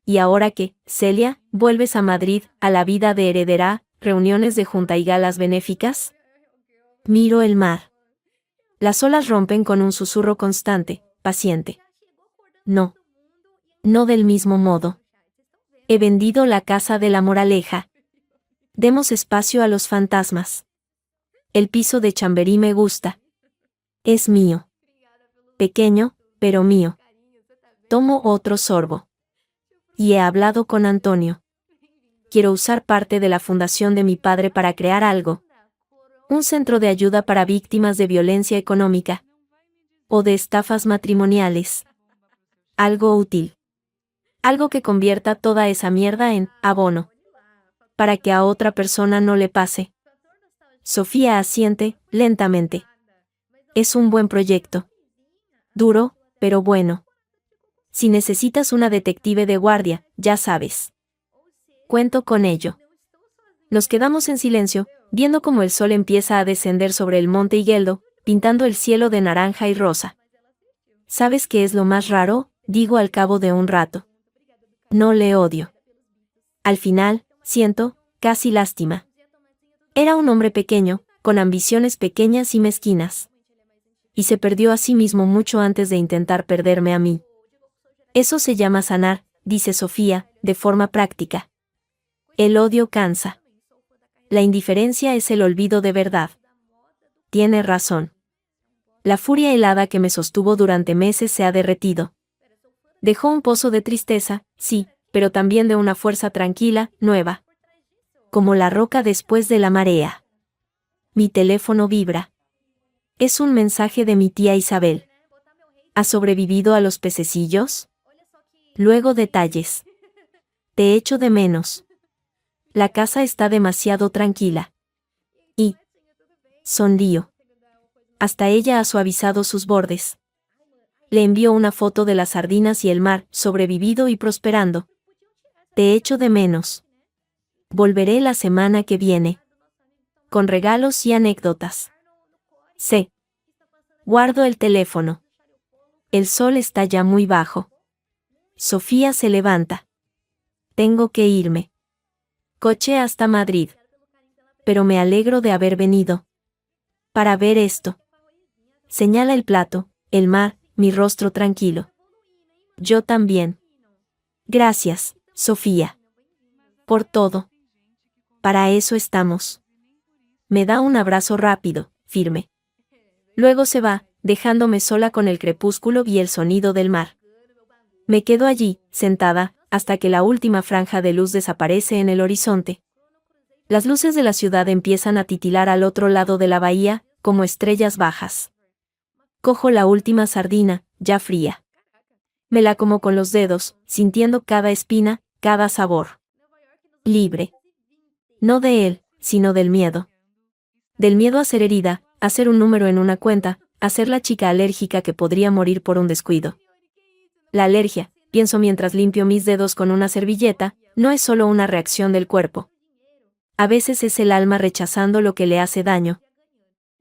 Y ahora que, Celia, vuelves a Madrid, a la vida de heredera, reuniones de junta y galas benéficas? Miro el mar. Las olas rompen con un susurro constante, paciente. No. No del mismo modo. He vendido la casa de la moraleja. Demos espacio a los fantasmas. El piso de Chamberí me gusta. Es mío. Pequeño, pero mío. Tomo otro sorbo. Y he hablado con Antonio. Quiero usar parte de la fundación de mi padre para crear algo. Un centro de ayuda para víctimas de violencia económica. O de estafas matrimoniales. Algo útil. Algo que convierta toda esa mierda en abono. Para que a otra persona no le pase. Sofía asiente, lentamente. Es un buen proyecto. Duro, pero bueno. Si necesitas una detective de guardia, ya sabes. Cuento con ello. Nos quedamos en silencio, viendo cómo el sol empieza a descender sobre el monte Higueldo, pintando el cielo de naranja y rosa. ¿Sabes qué es lo más raro? Digo al cabo de un rato. No le odio. Al final, siento, casi lástima. Era un hombre pequeño, con ambiciones pequeñas y mezquinas. Y se perdió a sí mismo mucho antes de intentar perderme a mí. Eso se llama sanar, dice Sofía, de forma práctica. El odio cansa. La indiferencia es el olvido de verdad. Tiene razón. La furia helada que me sostuvo durante meses se ha derretido. Dejó un pozo de tristeza, sí, pero también de una fuerza tranquila, nueva. Como la roca después de la marea. Mi teléfono vibra. Es un mensaje de mi tía Isabel. ¿Has sobrevivido a los pececillos? Luego detalles. Te echo de menos. La casa está demasiado tranquila. Y sonrío. Hasta ella ha suavizado sus bordes. Le envió una foto de las sardinas y el mar, sobrevivido y prosperando. Te echo de menos. Volveré la semana que viene. Con regalos y anécdotas. Sí. Guardo el teléfono. El sol está ya muy bajo. Sofía se levanta. Tengo que irme. Coche hasta Madrid. Pero me alegro de haber venido. Para ver esto. Señala el plato, el mar, mi rostro tranquilo. Yo también. Gracias, Sofía. Por todo. Para eso estamos. Me da un abrazo rápido, firme. Luego se va, dejándome sola con el crepúsculo y el sonido del mar. Me quedo allí, sentada, hasta que la última franja de luz desaparece en el horizonte. Las luces de la ciudad empiezan a titilar al otro lado de la bahía, como estrellas bajas. Cojo la última sardina, ya fría. Me la como con los dedos, sintiendo cada espina, cada sabor. Libre. No de él, sino del miedo. Del miedo a ser herida, a ser un número en una cuenta, a ser la chica alérgica que podría morir por un descuido. La alergia, pienso mientras limpio mis dedos con una servilleta, no es solo una reacción del cuerpo. A veces es el alma rechazando lo que le hace daño.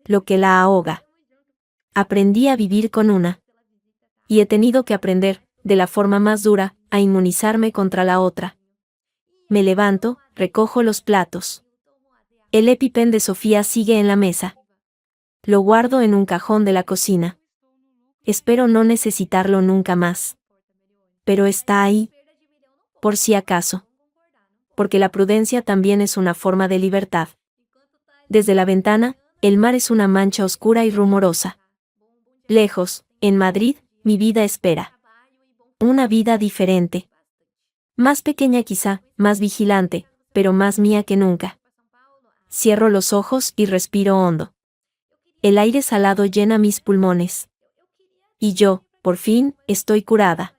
Lo que la ahoga. Aprendí a vivir con una. Y he tenido que aprender, de la forma más dura, a inmunizarme contra la otra. Me levanto, recojo los platos. El EpiPen de Sofía sigue en la mesa. Lo guardo en un cajón de la cocina. Espero no necesitarlo nunca más. Pero está ahí. Por si acaso. Porque la prudencia también es una forma de libertad. Desde la ventana, el mar es una mancha oscura y rumorosa. Lejos, en Madrid, mi vida espera. Una vida diferente. Más pequeña quizá, más vigilante, pero más mía que nunca. Cierro los ojos y respiro hondo. El aire salado llena mis pulmones. Y yo, por fin, estoy curada.